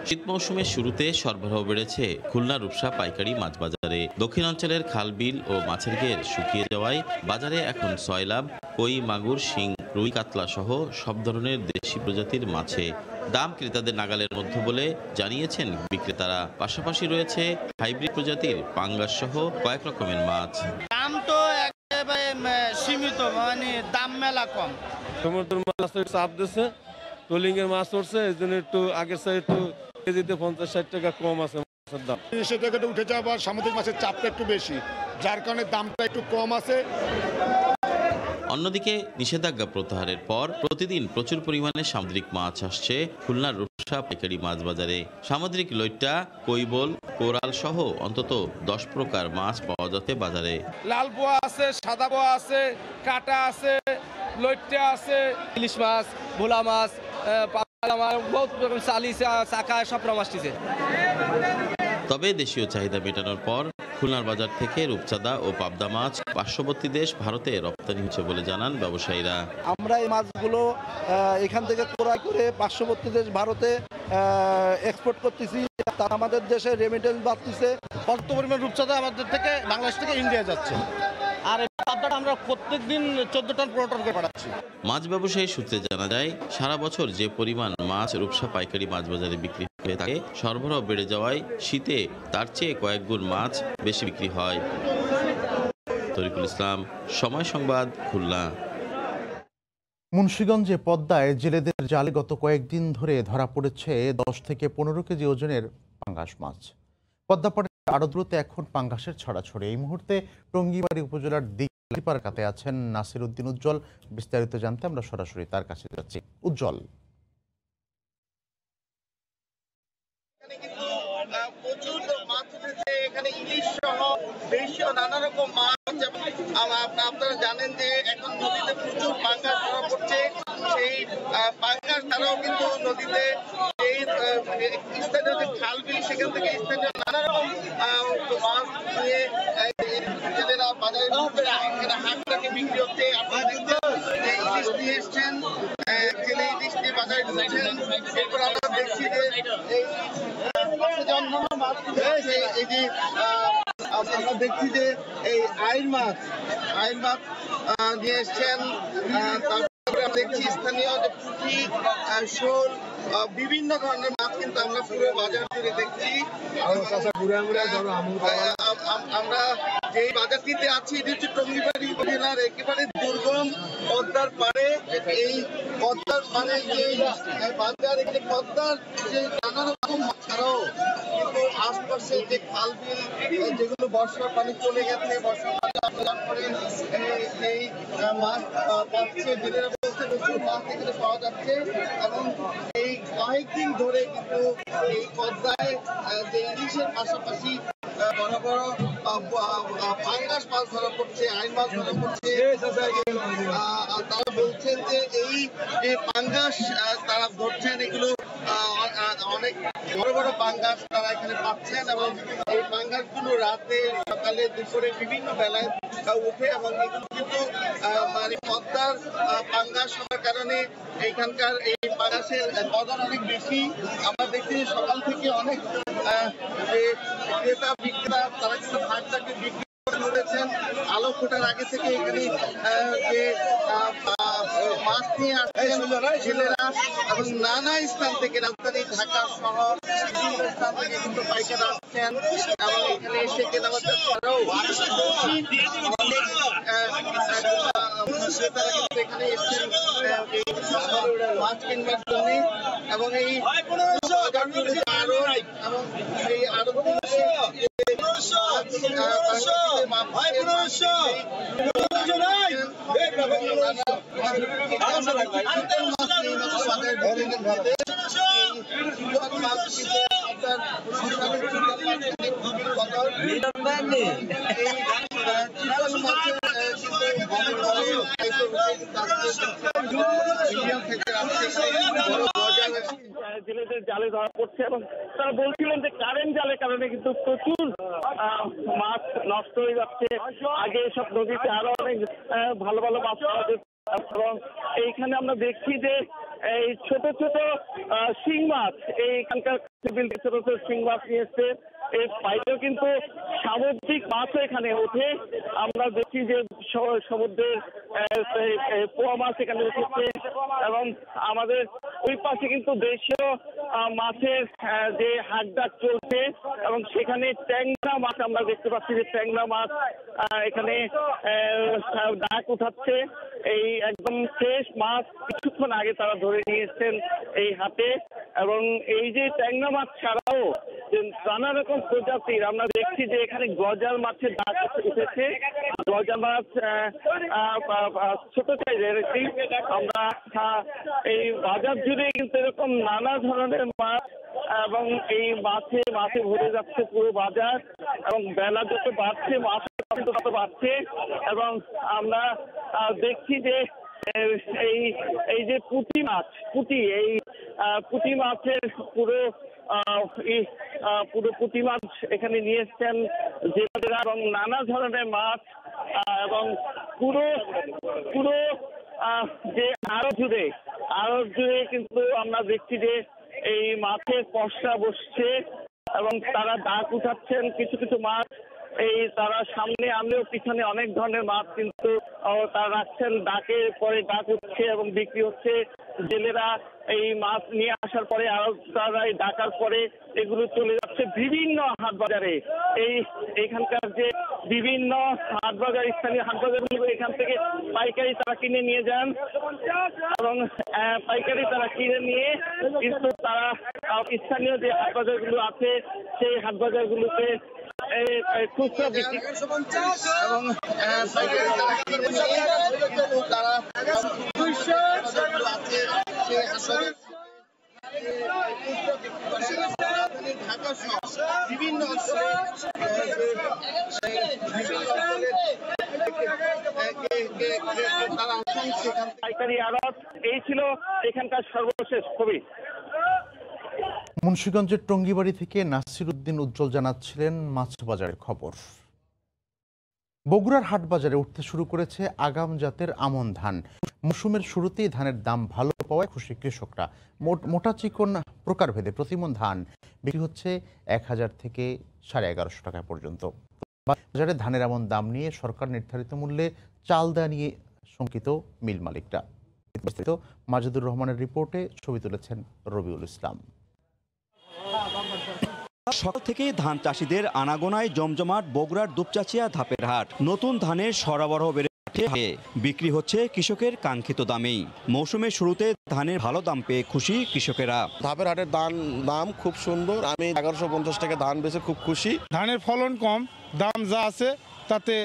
শীত মৌসুমের শুরুতে সরবরাহ বেড়েছে খুলনা রূপসা পাইকারি মাছ বাজারে। দক্ষিণাঞ্চলের খাল বিল ও মাছের ঘের শুকিয়ে যাওয়ায় বাজারে এখন সয়লাভ, কই, মাগুর, শিং, রুই, কাতলা সহ সব ধরনের দেশি প্রজাতির মাছে দাম ক্রেতাদের নাগালের মধ্যে বলে জানিয়েছেন বিক্রেতারা। পাশাপাশি রয়েছে হাইব্রিড প্রজাতির পাঙ্গাস সহ কয়েক রকমের মাছ। দাম তো একেবারে সীমিত, মানে দাম মেলা কম। সমুদ্র মাছ চাপ দিচ্ছে, ট্রোলিংয়ের মাছ উঠছে, এই জন্য একটু আগের সাইড একটু কেজিতে 50-60 টাকা কম আছে মাছের দাম। নিষেধাজ্ঞাটা উঠে যাওয়ার সামুদ্রিক মাছের চাপটা একটু বেশি, যার কারণে দামটা একটু কম আছে। অন্যদিকে নিষেধাজ্ঞা প্রত্যাহারের পর প্রতিদিন প্রচুর পরিমাণে সামুদ্রিক মাছ আসছে খুলনার রূপসা পাইকারি মাছ বাজারে। সামুদ্রিক লইট্টা, কৈবল, কোরাল সহ অন্তত 10 প্রকার মাছ পাওয়া যাচ্ছে বাজারে। লাল পোয়া আছে, সাদা পোয়া আছে, কাটা আছে, লইট্টা আছে, ইলিশ মাছ, ভোলা মাছ, বহুত চালি, চাকা, সব মাছ দিছে। তবে দেশীয় চাহিদা মেটানোর পর খুলনার বাজার থেকে রূপচাঁদা ও পাবদা মাছ পার্শ্ববর্তী দেশ ভারতে রপ্তানি হচ্ছে বলে জানান ব্যবসায়ীরা। আমরা এই মাছগুলো এখান থেকে ক্রয় করে পার্শ্ববর্তী দেশ ভারতে এক্সপোর্ট করতেছি। আমাদের দেশে রেমিটেন্স বাড়তেছে। কত পরিমাণ রূপচাঁদা আমাদের থেকে বাংলাদেশ থেকে ইন্ডিয়া যাচ্ছে, আর পাবদাটা আমরা প্রত্যেক দিন 14 টন 15 টন করে পাঠাচ্ছি। মাছ ব্যবসায়ী সূত্রে জানা যায়, সারা বছর যে পরিমাণ মাছ রূপসা পাইকারি মাছ বাজারে বিক্রি হয়ে থাকে, সরবরাহ বেড়ে যাওয়ায় শীতে তার চেয়ে কয়েক গুণ মাছ বেশি বিক্রি হয়। তরিকুল ইসলাম, সময় সংবাদ, খুলনা। মুন্সিগঞ্জে পদ্মায় জেলেদের জালে গত কয়েকদিন ধরে ধরা পড়েছে 10 থেকে 15 কেজি ওজনের পাঙ্গাস মাছ। পদ্মাপাড়ের আড়তগুলোতে এখন পাঙ্গাসের ছড়াছড়ি। এই মুহূর্তে টঙ্গীবাড়ি উপজেলার দিঘিপাড়াতে আছেন নাসির উদ্দিন উজ্জ্বল। বিস্তারিত জানতে আমরা সরাসরি তার কাছে যাচ্ছি। উজ্জ্বল, প্রচুর মাছ উঠেছে এখানে, ইলিশ সহ দেশীয় নানা রকম মাছ। আপনারা জানেন যে এখন নদীতে প্রচুর পাঙ্গাস ধরা পড়ছে। সেই পাঙ্গাস ছাড়াও কিন্তু নদীতে এই স্থানীয় যে খাল বিল, সেখান থেকে স্থানীয় নানা রকম মাছ নিয়ে জেলেরা বাজারে এখানে হাটটাকে বিক্রি হচ্ছে। আপনারা দেখছেন যে ইলিশ নিয়ে এসছেন, জেলে ইলিশ নিয়ে বাজারে ঢুকছেন। এরপর আমরা দেখছি যে এই অন্যান্য মাছ এই যে আমরা দেখছি যে এই আইল মাছ নিয়ে এসছেন। তারপরে দেখছি স্থানীয় যে পুঁটি, শোল, বিভিন্ন ধরনের মাছ কিন্তু আমরা পুরো বাজার জুড়ে দেখছি। আমরা যে বাজারটিতে আছি, এটি হচ্ছে টঙ্গীবাড়ি উপজেলার একেবারে দুর্গম পদ্মার পাড়ে। এই পদ্মার পাড়ে যে বাজার, এখানে পদ্মার যে নানা রকম মাছ ছাড়াও কিন্তু আশপাশে যে খাল বিল, যেগুলো বর্ষার পানি চলে গেছে, বর্ষার পানি আবেদন করে এই মাছ পাচ্ছে। জেলেরা বলছে প্রচুর মাছ এখানে পাওয়া যাচ্ছে, এবং এই কয়েকদিন ধরে কিন্তু এই পদ্মায় যে ইলিশের পাশাপাশি বড় বড় পাঙ্গাস মাছ ধরা পড়ছে, আইন মাছ ধরা পড়ছে। তারা বলছেন যে এই যে পাঙ্গাস তারা ধরছেন, এগুলো অনেক বড় বড় পাঙ্গাস তারা এখানে পাচ্ছেন, এবং এই পাঙ্গাসগুলো রাতে, সকালে, দুপুরে বিভিন্ন বেলায় উঠে, এবং এগুলো কিন্তু মানে পদ্মার পাঙ্গাস হওয়ার কারণে এইখানকার এই পাঙ্গাসের কদর অনেক বেশি। আমরা দেখছি সকাল থেকে অনেক যে ক্রেতা বিক্রেতা তারা কিন্তু হাটটাকে বিক্রি করেছেন। আলো ফোটার আগে থেকে এখানে যে মাছ নিয়ে আসছেন জেলেরা, এবং নানা স্থান থেকে, রাজধানী ঢাকা সহ বিভিন্ন স্থান থেকে কিন্তু পাইকার আসছেন, এবং এখানে এসে কেনাবেচা ছাড়াও অনেক ক্রেতারা কিন্তু এখানে এসছেন মাছ কিনবার জন্য। এবং এই সেই আরো জেলেদের জালে ধরা পড়ছে এবং তারা বলছিলেন যে কারেন্ট জালের কারণে কিন্তু প্রচুর মাছ নষ্ট হয়ে যাচ্ছে। আগে এসব নদীতে আরো অনেক ভালো ভালো মাছ পাওয়া যেত এবং এইখানে আমরা দেখছি যে এই ছোট ছোট শিং মাছ এইখানকার ছোট ছোট শিং মাছ নিয়ে এসছে। এই বাইরেও কিন্তু সামুদ্রিক মাছও এখানে ওঠে। আমরা দেখছি যে সমুদ্রের পোয়া মাছ এখানে উঠেছে এবং আমাদের ওই পাশে কিন্তু দেশীয় মাছের যে হাটডাক চলছে এবং সেখানে ট্যাংরা মাছ আমরা দেখতে পাচ্ছি যে ট্যাংরা মাছ এখানে ডাক উঠাচ্ছে। এই একদম ফ্রেশ মাছ কিছুক্ষণ আগে তারা ধরে নিয়ে এসছেন এই হাটে এবং এই যে ট্যাংরা মাছ ছাড়াও নানা রকম প্রজাতির আমরা দেখছি যে এখানে গজার মাছের ডাক উঠেছে। গজা মাছ ছোট সাইজের আমরা এই বাজার জুড়ে কিন্তু এরকম নানা ধরনের মাছ এবং এই মাছে ভরে যাচ্ছে পুরো বাজার এবং বেলা যত বাড়ছে মাছ তত বাড়ছে এবং আমরা দেখছি যে এই যে পুঁটি মাছের পুরো পুঁটি মাছ এখানে নিয়ে এসছেন জেলেরা এবং নানা ধরনের মাছ এবং পুরো যে আড়ত জুড়ে কিন্তু আমরা দেখছি যে এই মাছের পসরা বসছে এবং তারা ডাক উঠাচ্ছেন কিছু কিছু মাছ এই তারা সামনে আনলেও পিছনে অনেক ধরনের মাছ কিন্তু তারা রাখছেন। ডাকের পরে ডাক উঠছে এবং বিক্রি হচ্ছে। জেলেরা এই মাছ নিয়ে আসার পরে তারা ডাকার পরে এগুলো চলে যাচ্ছে বিভিন্ন হাট বাজারে। এইখানকার যে বিভিন্ন হাট বাজার স্থানীয় হাট বাজারগুলো এখান থেকে পাইকারি তারা কিনে নিয়ে যান এবং পাইকারি তারা কিনে নিয়ে কিন্তু তারা স্থানীয় যে হাট বাজারগুলো আছে সেই হাট বাজারগুলোতে খুচরা বিক্রি এবং তারা ঢাকা সহ বিভিন্ন পাইকারি আড়ত এই ছিল এখানকার সর্বশেষ ছবি। মুন্সিগঞ্জের টঙ্গিবাড়ি থেকে নাসির উদ্দিন উজ্জ্বল জানাচ্ছিলেন মাছ বাজারের খবর। বগুড়ার হাট বাজারে উঠতে শুরু করেছে আগাম জাতের আমন ধান। মৌসুমের শুরুতেই ধানের দাম ভালো পাওয়ায় খুশি কৃষকরা। মোটা চিকন প্রকারভেদে প্রতিমন ধান বিক্রি হচ্ছে 1000 থেকে 1150 টাকা পর্যন্ত। বাজারে ধানের এমন দাম নিয়ে সরকার নির্ধারিত মূল্যে চাল দেয়া নিয়ে শঙ্কিত মিল মালিকরা। মাজেদুর রহমানের রিপোর্টে ছবি তুলেছেন রবিউল ইসলাম। সকাল থেকে ধান চাষিদের আনাগোনায় জমজমাট বগুড়ার দুপচাচিয়া ধাপের হাট। নতুন ধানের সরবরাহ বেড়ে বিক্রি হচ্ছে কৃষকের কাঙ্ক্ষিত দামেই। মৌসুমের শুরুতে ধানের ভালো দাম পেয়ে খুশি কৃষকেরা। ধাপের হাটের দাম খুব সুন্দর। আমি 1150 টাকা ধান বেচে খুব খুশি। ধানের ফলন কম, দাম যা আছে তাতে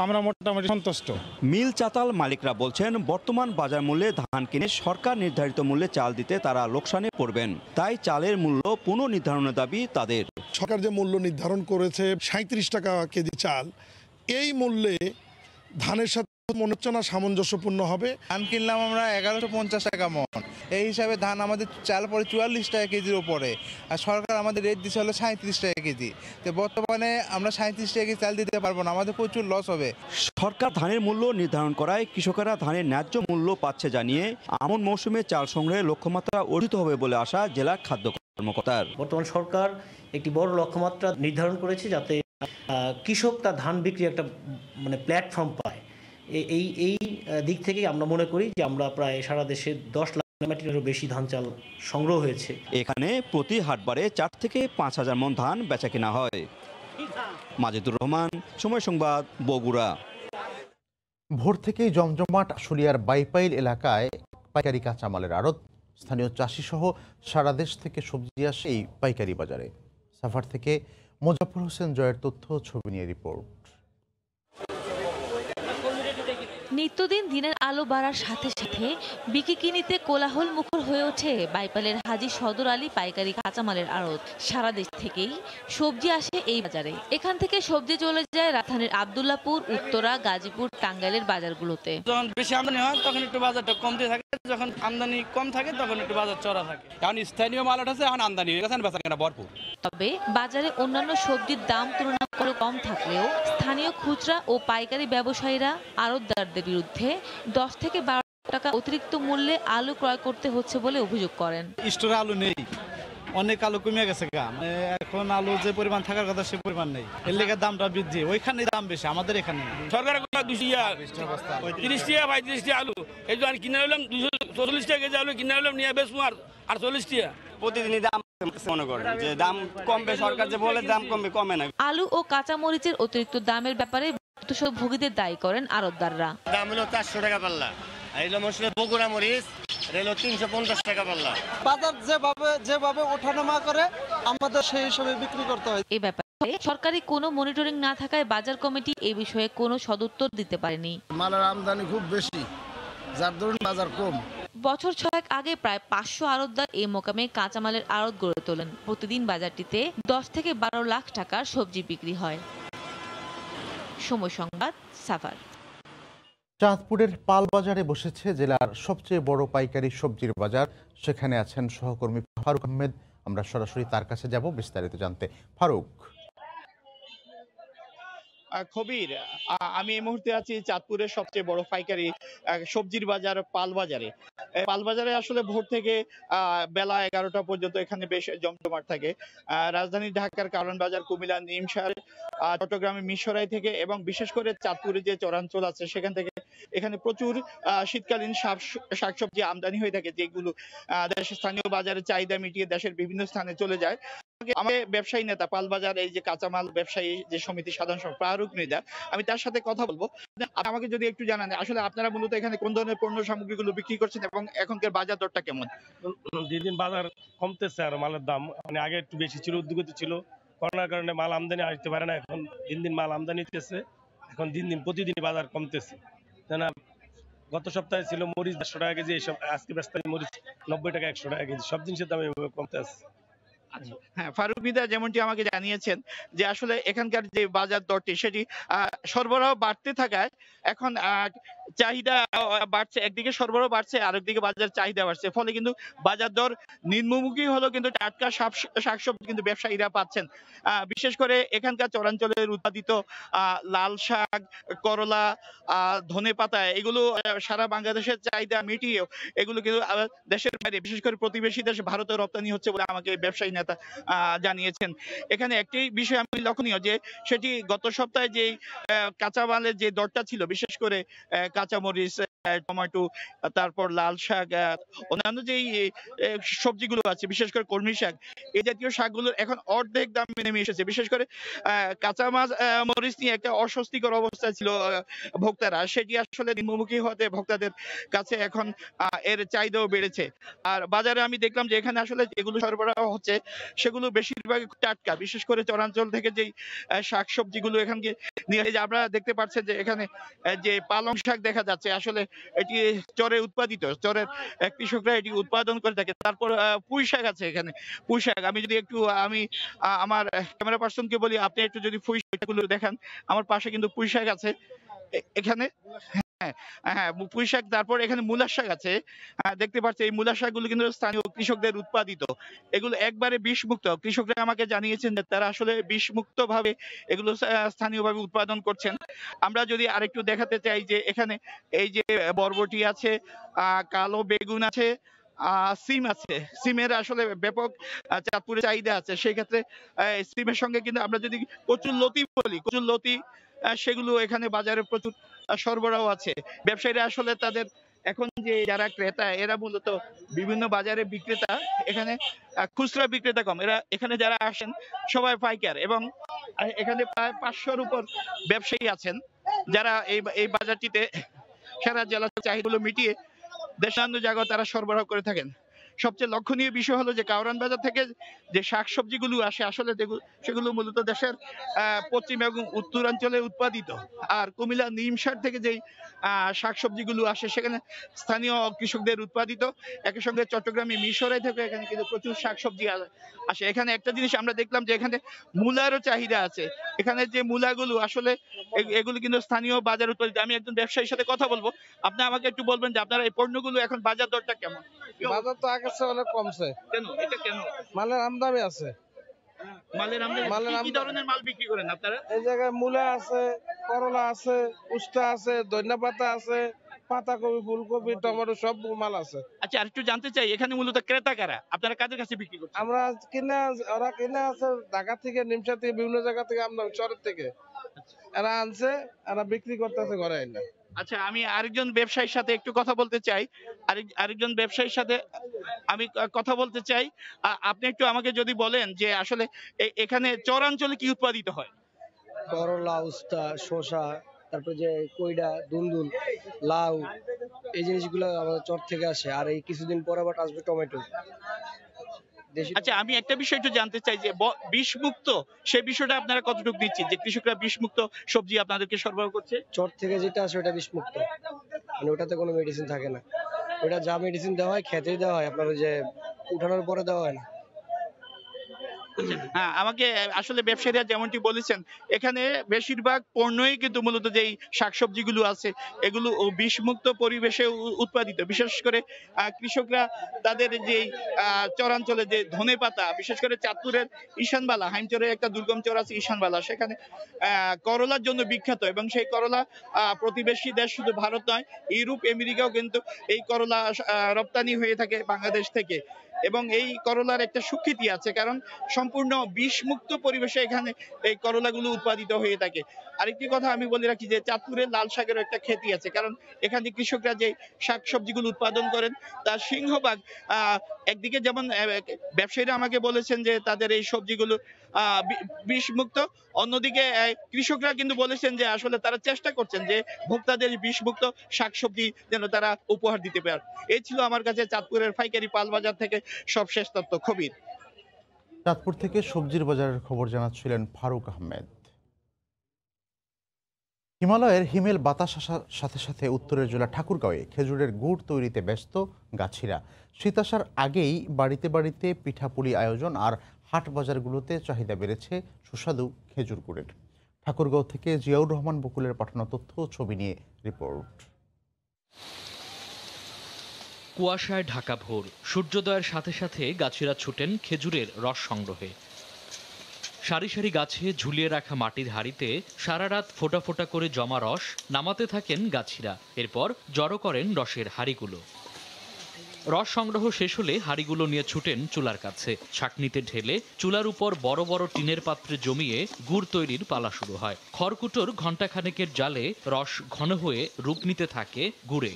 আমরা মোটামুটি সন্তুষ্ট। মিল চাতাল মালিকরা বলছেন বর্তমান বাজার মূল্যে ধান কিনে সরকার নির্ধারিত মূল্যে চাল দিতে তারা লোকসানে পড়বেন। তাই চালের মূল্য পুনর্নির্ধারণের দাবি তাদের। সরকার যে মূল্য নির্ধারণ করেছে 37 টাকা কেজি চাল, এই মূল্যে ধানের সাথে মনে হচ্ছে না সামঞ্জস্যপূর্ণ হবে। ধান কিনলাম আমরা 1150 টাকা মন, এই হিসাবে ধান আমাদের চাল পড়ে 44 টাকা কেজির উপরে, আর সরকার আমাদের রেট দিচ্ছে হলো 37 টাকা কেজি। তো বর্তমানে আমরা 37 টাকা কেজি চাল দিতে পারবো না, আমাদের প্রচুর লস হবে। সরকার ধানের মূল্য নির্ধারণ করায় কৃষকেরা ধানের ন্যায্য মূল্য পাচ্ছে জানিয়ে আমন মৌসুমে চাল সংগ্রহের লক্ষ্যমাত্রা অর্জিত হবে বলে আশা জেলা খাদ্য কর্মকর্তার। বর্তমান সরকার একটি বড় লক্ষ্যমাত্রা নির্ধারণ করেছে যাতে কৃষক তার ধান বিক্রি একটা প্ল্যাটফর্ম পায়। এই দিক থেকে আমরা মনে করি যে আমরা প্রায় সারা দেশে 10 লাখ মেট্রিকেরও বেশি ধান চাল সংগ্রহ হয়েছে। এখানে প্রতি হাটবারে 4 থেকে 5000 মন ধান বেচা কেনা হয়। মাজেদুর রহমান, সময় সংবাদ, বগুড়া। ভোর থেকেই জমজমাট আশুলিয়ার বাইপাইল এলাকায় পাইকারি কাঁচামালের আড়ত। স্থানীয় চাষিসহ সারা দেশ থেকে সবজি আসে এই পাইকারি বাজারে। সাভার থেকে মোজাফর হোসেন জয়ের তথ্য, ছবি নিয়ে রিপোর্ট। নিত্যদিন দিনের আলো বাড়ার সাথে সাথে বিকিকিনিতে কোলাহল মুখর হয়ে ওঠে বাইপালের হাজী সদর আলী পাইকারি কাঁচামালের আড়ত। সারা দেশ থেকেই সবজি আসে এই বাজারে। এখান থেকে সবজি চলে যায় রাজধানীর আব্দুল্লাহপুর, উত্তরা, গাজীপুর, টাঙ্গাইলের বাজারগুলোতে। যখন বেশি আমদানি হয় তখন একটু বাজারটা কমতে থাকে, যখন আমদানি কম থাকে তখন একটু বাজার চড়া থাকে। এখন স্থানীয় মাল আছে, এখন আমদানি হয়ে গেছে, বেচাকেনা ভরপুর। তবে বাজারে অন্যান্য সবজির দাম তুলনামূলক কম থাকলেও স্থানীয় খুচরা ও পাইকারি ব্যবসায়ীরা আড়তদারদের বিরুদ্ধে 10 থেকে 12 টাকা অতিরিক্ত মূল্যে আলু ক্রয় করতে হচ্ছে বলে অভিযোগ করেন। স্টোরে আলু নেই, অনেক আলু কমে গেছে গা, এখন আলু যে পরিমাণ থাকার কথা সে পরিমাণ নেই, এর লেগে দামটা বৃদ্ধি। ওইখানে দাম বেশি, আমাদের এখানে সরকারের 30 টাকা 35 টাকা আলু, এই জন্য কিনে নিলাম 240 টাকা কেজি আলু কিনে নিলাম, নিয়ে বেশি আর 40 টাকা। প্রতিদিনই দাম মনে করেন যে দাম কমবে, সরকার যে বলে দাম কমে না। আলু ও কাঁচা মরিচের অতিরিক্ত দামের ব্যাপারে ভোগীদের দায়ী করেন আড়তদাররা। দাম হলো 400 টাকা পাল্লা, আর এলো মশলা বগুড়া মরিচ রেলো 350 টাকা পাল্লা। বাজার যেভাবে ওঠানামা করে আমাদের সেই হিসাবে বিক্রি করতে হয়। এই ব্যাপারে সরকারি কোনো মনিটরিং না থাকায় বাজার কমিটি এই বিষয়ে কোনো সদুত্তর দিতে পারেনি। মালের আমদানি খুব বেশি, যার দরুন বাজার কম। বছর 6 আগে প্রায় 500 আড়তদার এই মোকামে কাঁচামালের আড়ত গড়ে তোলেন। প্রতিদিন বাজারটিতে 10 থেকে 12 লাখ টাকার সবজি বিক্রি হয়। সময় সংবাদ, সাভার। চাঁদপুরের পাল বাজারে বসেছে জেলার সবচেয়ে বড় পাইকারি সবজির বাজার। সেখানে আছেন সহকর্মী ফারুক আহমেদ। আমরা সরাসরি তার কাছে যাব বিস্তারিত জানতে। ফারুক। খবির, আমি এই মুহূর্তে আছি চাঁদপুরের সবচেয়ে বড় পাইকারি সবজির বাজার পাল বাজারে। পাল বাজারে আসলে ভোর থেকে বেলা 11টা পর্যন্ত এখানে বেশ জমজমাট থাকে। রাজধানী ঢাকার কারণ বাজার, কুমিল্লা, নিমসার, চট্টগ্রামের মিরসরাই থেকে এবং বিশেষ করে চাঁদপুরে যে চরাঞ্চল আছে সেখান থেকে এখানে প্রচুর শীতকালীন শাকসবজি আমদানি হয়ে থাকে, যেগুলো দেশের স্থানীয় বাজারে চাহিদা মিটিয়ে দেশের বিভিন্ন স্থানে চলে যায়। আমাদের ব্যবসায়ী নেতা, পালবাজার এই যে কাঁচামাল ব্যবসায়ী যে সমিতির সাধারণ সম্পাদক ফারুক মৃধা, আমি তার সাথে কথা বলবো। আমাকে যদি একটু জানান, আসলে আপনারা মূলত এখানে কোন ধরনের পণ্য সামগ্রীগুলো বিক্রি করছেন এবং এখনকার বাজার দরটা কেমন? দিন দিন বাজার কমতেছে, আর মালের দাম মানে আগে একটু বেশি ছিল, উদ্যোগতি ছিল, করোনার কারণে মাল আমদানি আসতে পারে না। এখন দিন দিন মাল আমদানি হতেছে, এখন দিন দিন প্রতিদিন বাজার কমতেছে। না, গত সপ্তাহে ছিল মরিচ 100 টাকা কেজি, এইসব আজকে ব্যস্ত মরিচ 90 টাকা 100 টাকা কেজি, সব জিনিসের দাম এভাবে কমতে আছে। হ্যাঁ, ফারুক মৃধা যেমনটি আমাকে জানিয়েছেন যে আসলে এখানকার যে বাজার দরটি সেটি সরবরাহ বাড়তে থাকায় এখন চাহিদা বাড়ছে, একদিকে সরবরাহ বাড়ছে আরেকদিকে বাজার চাহিদা বাড়ছে, ফলে কিন্তু বাজার দর নিম্নমুখী হলেও কিন্তু টাটকা শাকসবজি কিন্তু ব্যবসায়ীরা পাচ্ছেন। বিশেষ করে এখানকার চরাঞ্চলের উৎপাদিত লাল শাক, করলা, ধনেপাতা, এগুলো সারা বাংলাদেশের চাহিদা মিটিয়েও এগুলো কিন্তু দেশের বাইরে বিশেষ করে প্রতিবেশী দেশ ভারতে রপ্তানি হচ্ছে বলে আমাকে ব্যবসায়ী নেতা জানিয়েছেন। এখানে একটি বিষয় আমি লক্ষণীয় যে সেটি গত সপ্তাহে যে কাঁচামালের যে দরটা ছিল, বিশেষ করে কাঁচামরিচ, টমেটো, তারপর লাল শাক, অন্যান্য যেই সবজিগুলো আছে বিশেষ করে কলমি শাক, এই জাতীয় শাকগুলোর এখন অর্ধেক দাম নেমে এসেছে। বিশেষ করে কাঁচা মরিচ নিয়ে একটা অস্বস্তিকর অবস্থা ছিল ভোক্তারা, সেটি আসলে নিম্নমুখী হতে ভোক্তাদের কাছে এখন এর চাহিদাও বেড়েছে। আর বাজারে আমি দেখলাম যে এখানে আসলে যেগুলো সরবরাহ হচ্ছে সেগুলো বেশিরভাগ টাটকা, বিশেষ করে চরাঞ্চল থেকে যেই শাকসবজিগুলো এখানকে নিয়ে, যে আপনারা দেখতে পাচ্ছেন যে এখানে যে পালং শাক দেখা যাচ্ছে, আসলে এটি চরে উৎপাদিত, চরের কৃষকরা এটি উৎপাদন করে থাকে। তারপর পুঁই শাক আছে এখানে, পুঁই শাক আমি যদি একটু আমার ক্যামেরা পার্সনকে বলি আপনি একটু যদি পুঁই শাকগুলো দেখান, আমার পাশে কিন্তু পুঁই শাক আছে এখানে। হ্যাঁ, পুঁই শাক। তারপর এখানে মূলার শাক আছে, দেখতে পাচ্ছি এই মূলার শাকগুলো কিন্তু স্থানীয় কৃষকদের উৎপাদিত, এগুলো একবারে বিষমুক্ত। কৃষকরা আমাকে জানিয়েছেন যে তারা আসলে বিষমুক্ত ভাবে এগুলো স্থানীয়ভাবে উৎপাদন করছেন। আমরা যদি আরেকটু দেখাতে চাই যে এখানে এই যে বরবটি আছে, কালো বেগুন আছে, সিম আছে। সিমের আসলে ব্যাপক চাঁদপুরে চাহিদা আছে, সেই ক্ষেত্রে সিমের সঙ্গে কিন্তু আমরা যদি কচুরলতি বলি, কচুরলতি সেগুলো এখানে বাজারে প্রচুর সরবরাহ আছে। ব্যবসায়ীরা আসলে তাদের এখন যে যারা ক্রেতা, এরা মূলত বিভিন্ন বাজারে বিক্রেতা, এখানে খুচরা বিক্রেতা কম, এরা এখানে যারা আসেন সবাই পাইকার, এবং এখানে প্রায় 500-র উপর ব্যবসায়ী আছেন যারা এই বাজারটিতে সারা জেলার চাহিদাগুলো মিটিয়ে দেশান্য জায়গায় তারা সরবরাহ করে থাকেন। সবচেয়ে লক্ষণীয় বিষয় হলো যে কাউরান বাজার থেকে যে শাকসবজিগুলো আসে আসলে সেগুলো মূলত দেশের পশ্চিম এবং উত্তরাঞ্চলে উৎপাদিত। আর কুমিল্লা নিমসার থেকে যেই শাকসবজিগুলো আসে সেখানে স্থানীয় কৃষকদের উৎপাদিত। একই সঙ্গে চট্টগ্রামে মিশরে থেকে এখানে কিন্তু প্রচুর শাকসবজি আসে। এখানে একটা জিনিস আমরা দেখলাম যে এখানে মূলারও চাহিদা আছে। এখানে যে মূলাগুলো আসলে এগুলো কিন্তু স্থানীয় বাজার উৎপাদিত। আমি একজন ব্যবসায়ীর সাথে কথা বলবো, আপনি আমাকে একটু বলবেন যে আপনারা এই পণ্যগুলো এখন বাজার দরটা কেমন? বাজার তো আগের চেয়ে অনেক কমছে। কেন? এটা কেন? মালের আমদানি আছে। মালের আমদানি কি ধরনের মাল বিক্রি করেন আপনারা? এই জায়গায় মূলা আছে, করলা আছে, উস্তা আছে, ধনিয়া পাতা আছে, পাতাকপি, ফুলকপি, টমেটো সব মাল আছে। আচ্ছা, আর একটু জানতে চাই এখানে মূলত ক্রেতা কারা? আপনারা কাদের কাছে বিক্রি করছেন? আমরা ওরা কিনে আছে ঢাকা থেকে, নিমসা থেকে, বিভিন্ন জায়গা থেকে, আমদানি শহর থেকে এরা আনছে, এরা বিক্রি করতেছে ঘরে এনে। আচ্ছা, আমি আরেকজন ব্যবসায়ীর সাথে একটু কথা বলতে চাই। আরেকজন ব্যবসায়ীর সাথে আমি কথা বলতে চাই। আপনি একটু আমাকে যদি বলেন যে আসলে এখানে চরাঞ্চলে কি উৎপাদিত হয়? করলা, উস্তা, শসা, তারপর যে কইডা, দুন্দুল, লাউ, এই জিনিসগুলো আমাদের চর থেকে আসে। আর এই কিছুদিন পর আবার আসবে টমেটো। আচ্ছা, আমি একটা বিষয় একটু জানতে চাই যে বিষমুক্ত সেই বিষয়টা আপনারা কতটুকু দিচ্ছেন, যে কৃষকরা বিষমুক্ত সবজি আপনাদেরকে সরবরাহ করছে? চর থেকে যেটা আসে ওটা বিষমুক্ত, মানে ওটাতে কোনো মেডিসিন থাকে না। ওটা যা মেডিসিন দেওয়া হয় খেতেই দেওয়া হয়, আপনার যে উঠানোর পরে দেওয়া হয় না। হ্যাঁ, আমাকে আসলে ব্যবসায়ীরা যেমনটি বলেছেন এখানে বেশিরভাগ পণ্যই কিন্তু মূলত যেই শাকসবজিগুলো আছে এগুলো বিষমুক্ত পরিবেশে উৎপাদিত। বিশেষ করে কৃষকরা তাদের যে চরাঞ্চলে যে ধনেপাতা, বিশেষ করে চাঁদপুরের ঈশানবালা, হাইমচরের একটা দুর্গম চর আছে ঈশানবালা, সেখানে করলার জন্য বিখ্যাত এবং সেই করলা প্রতিবেশী দেশ শুধু ভারত নয়, ইউরোপ আমেরিকাও কিন্তু এই করলা রপ্তানি হয়ে থাকে বাংলাদেশ থেকে। এবং এই করলার একটা সুখ্যাতি আছে, কারণ সম্পূর্ণ বিষমুক্ত পরিবেশে এখানে এই করলাগুলো উৎপাদিত হয়ে থাকে। আরেকটি কথা আমি বলে রাখি যে চাঁদপুরের লাল শাকের একটা খ্যাতি আছে, কারণ এখানে কৃষকরা যে শাকসবজিগুলো উৎপাদন করেন তার সিংহভাগ একদিকে যেমন ব্যবসায়ীরা আমাকে বলেছেন যে তাদের এই সবজিগুলো বিষমুক্ত, অন্যদিকে কৃষকরা কিন্তু বলেছেন যে আসলে তারা চেষ্টা করছেন যে ভোক্তাদের বিষমুক্ত শাকসবজি যেন তারা উপহার দিতে পারে। এই ছিল আমার কাছে চাঁদপুরের পাইকারি পাল বাজার থেকে সবশেষ তথ্য। খবির, চাঁদপুর থেকে সবজির বাজারের খবর জানাচ্ছিলেন ফারুক আহমেদ। হিমালয়ের হিমেল বাতাস আসার সাথে সাথে উত্তরের জেলা ঠাকুরগাঁওয়ে খেজুরের গুড় তৈরিতে ব্যস্ত গাছিরা। শীত আসার আগেই বাড়িতে বাড়িতে পিঠাপুলি আয়োজন আর হাট বাজারগুলোতে চাহিদা বেড়েছে সুস্বাদু খেজুর গুড়ের। ঠাকুরগাঁও থেকে জিয়াউর রহমান বকুলের পাঠানো তথ্য ছবি নিয়ে রিপোর্ট। কুয়াশায় ঢাকা ভোর, সূর্যোদয়ের সাথে সাথে গাছিরা ছুটেন খেজুরের রস সংগ্রহে। সারি সারি গাছে ঝুলিয়ে রাখা মাটির হাঁড়িতে সারা রাত ফোঁটা ফোঁটা করে জমা রস নামাতে থাকেন গাছিরা। এরপর জড়ো করেন রসের হাঁড়িগুলো। রস সংগ্রহ শেষ হলে হাঁড়িগুলো নিয়ে ছুটেন চুলার কাছে। ছাঁকনিতে ঢেলে চুলার উপর বড় বড় টিনের পাত্রে জমিয়ে গুড় তৈরির পালা শুরু হয়। খড়কুটোর ঘণ্টাখানেকের জালে রস ঘন হয়ে রূপ নিতে থাকে গুড়ে।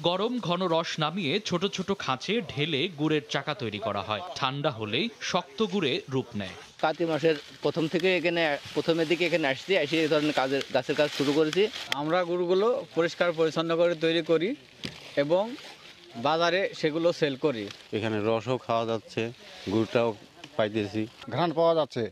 গরম ঘন রস নামিয়ে ছোট ছোট খাঁচে ঢেলে গুড়ের চাকা তৈরি করা হয়। ঠান্ডা হলেই শক্ত গুড়ে রূপ নেয়। কার্তিক মাসের প্রথমের দিকে এখানে আসছি, এসে এই ধরনের গাছের কাজ শুরু করেছি। আমরা গুড়গুলো পরিষ্কার পরিচ্ছন্ন করে তৈরি করি এবং বাজারে সেগুলো সেল করি। এখানে রসও খাওয়া যাচ্ছে, গুড়টাও পাইতেছি, ঘ্রাণ পাওয়া যাচ্ছে।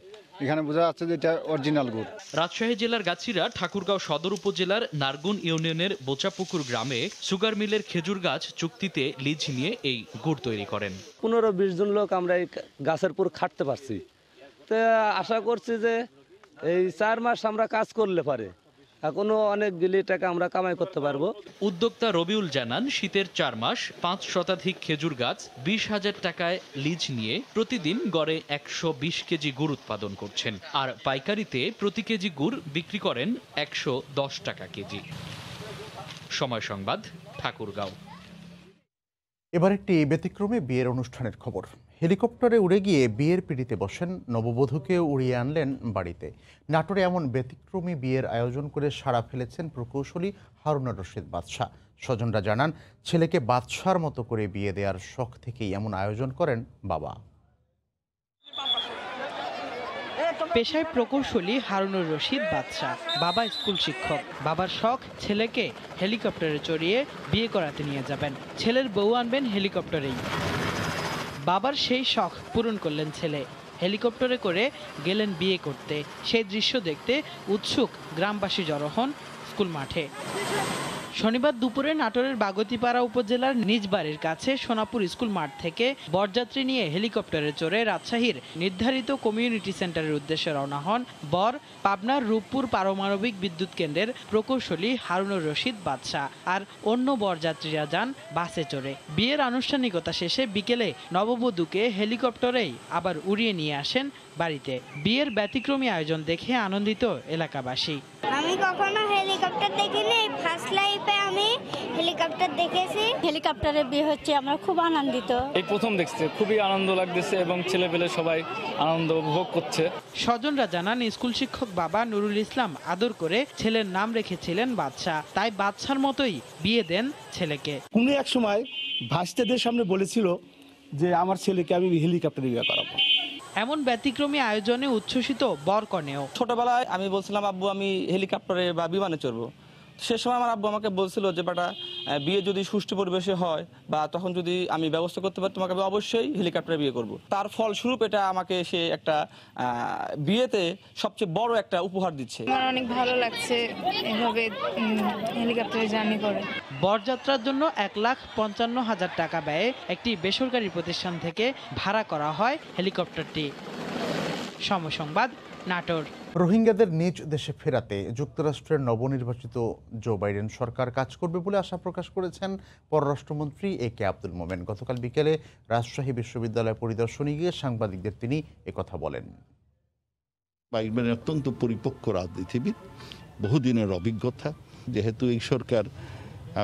এখানে বোঝা যাচ্ছে যে এটা অরিজিনাল গুড়। রাজশাহী জেলার গাছিরা ঠাকুরগাঁও সদর উপজেলার নারগুন ইউনিয়নের বোচাপুকুর গ্রামে সুগার মিলের খেজুর গাছ চুক্তিতে লিজ নিয়ে এই গুড় তৈরি করেন। 15-20 জন লোক আমরা এই গাছের উপর খাটতে পারছি। তো আশা করছি যে এই 4 মাস আমরা কাজ করলে পারে এখনো অনেকগুলি টাকা আমরা কামাই করতে পারবো। উদ্যোক্তা রবিউল জানান, শীতের 4 মাস 5 শতাধিক খেজুর গাছ 20,000 টাকায় লিজ নিয়ে প্রতিদিন গড়ে 120 কেজি গুড় উৎপাদন করছেন। আর পাইকারিতে প্রতি কেজি গুড় বিক্রি করেন 110 টাকা কেজি। সময় সংবাদ, ঠাকুরগাঁও। এবার একটি ব্যতিক্রমে বিয়ের অনুষ্ঠানের খবর। হেলিকপ্টারে উড়ে গিয়ে বিয়ের পিঁড়িতে বসেন, নববধূকে উড়িয়ে আনলেন বাড়িতে। নাটোরে এমন ব্যতিক্রমী বিয়ের আয়োজন করে সাড়া ফেলেছেন প্রকৌশলী হারুনুর রশিদ বাদশা। স্বজনরা জানান, ছেলেকে বাদশার মতো করে বিয়ে দেওয়ার শখ থেকেই এমন আয়োজন করেন বাবা। পেশায় প্রকৌশলী হারুনুর রশিদ বাদশা, বাবা স্কুল শিক্ষক। বাবার শখ ছেলেকে হেলিকপ্টারে চড়িয়ে বিয়ে করাতে নিয়ে যাবেন, ছেলের বউ আনবেন হেলিকপ্টারেই। বাবার সেই শখ পূরণ করলেন ছেলে, হেলিকপ্টারে করে গেলেন বিয়ে করতে। সেই দৃশ্য দেখতে উৎসুক গ্রামবাসী জড়ো হন স্কুল মাঠে। শনিবার দুপুরে নাটোরের বাগতিপাড়া উপজেলার নিজ বাড়ির কাছে সোনাপুর স্কুল মাঠ থেকে বরযাত্রী নিয়ে হেলিকপ্টারে চড়ে রাজশাহীর নির্ধারিত কমিউনিটি সেন্টারের উদ্দেশ্যে রওনা হন বর পাবনার রূপপুর পারমাণবিক বিদ্যুৎ কেন্দ্রের প্রকৌশলী হারুনুর রশিদ বাদশা। আর অন্য বরযাত্রীরা যান বাসে চড়ে। বিয়ের আনুষ্ঠানিকতা শেষে বিকেলে নববধূকে হেলিকপ্টারেই আবার উড়িয়ে নিয়ে আসেন বাড়িতে। বিয়ের ব্যতিক্রমী আয়োজন দেখে আনন্দিত এলাকাবাসী। আমি কখনো হেলিকপ্টার দেখিনি, ফার্স্ট লাইফে আমি হেলিকপ্টার দেখেছি। হেলিকপ্টারে বিয়ে হচ্ছে, আমরা খুব আনন্দিত। এই প্রথম দেখছি, খুবই আনন্দ লাগতেছে এবং ছেলেপেলে সবাই আনন্দ উপভোগ করছে। স্বজনরা জানান স্কুল শিক্ষক বাবা নুরুল ইসলাম আদর করে ছেলের নাম রেখেছিলেন বাদশা, তাই বাদশার মতোই বিয়ে দেন ছেলেকে। কোনো এক সময় ভাস্তাদের সামনে বলেছিল যে আমার ছেলেকে আমি হেলিকপ্টারে বিয়ে করাবো। এমন ব্যতিক্রমী আয়োজনে উচ্ছ্বসিত বরকনেও। ছোটবেলায় আমি বলছিলাম আব্বু আমি হেলিকপ্টারে বা বিমানে চড়বো। সে সময় আমার আব্বু আমাকে বলছিল যে বেটা বিয়ে যদি সুষ্ঠু পরিবেশে হয় বা তখন যদি আমি ব্যবস্থা করতে পারি তোমাকে আমি অবশ্যই হেলিকপ্টারে বিয়ে করব। তার ফলস্বরূপ এটা আমাকে সে একটা বিয়েতে সবচেয়ে বড় একটা উপহার দিচ্ছে। আমার অনেক ভালো লাগছে এভাবে হেলিকপ্টারে জার্নি করে। বরযাত্রার জন্য 1,55,000 টাকা ব্যয়ে একটি বেসরকারি প্রতিষ্ঠান থেকে ভাড়া করা হয় হেলিকপ্টারটি। সময় সংবাদ, নাটোর। রোহিঙ্গাদের নিজ দেশে ফেরাতে যুক্তরাষ্ট্রের নবনির্বাচিত জো বাইডেন সরকার কাজ করবে বলে আশা প্রকাশ করেছেন পররাষ্ট্রমন্ত্রী এ.কে আব্দুল মোমেন। গতকাল বিকেলে রাজশাহী বিশ্ববিদ্যালয় পরিদর্শনে গিয়ে সাংবাদিকদের তিনি একথা বলেন। বাইডেন অত্যন্ত পরিপক্ক রাজনীতিবিদ, বহুদিনের অভিজ্ঞতা। যেহেতু এই সরকার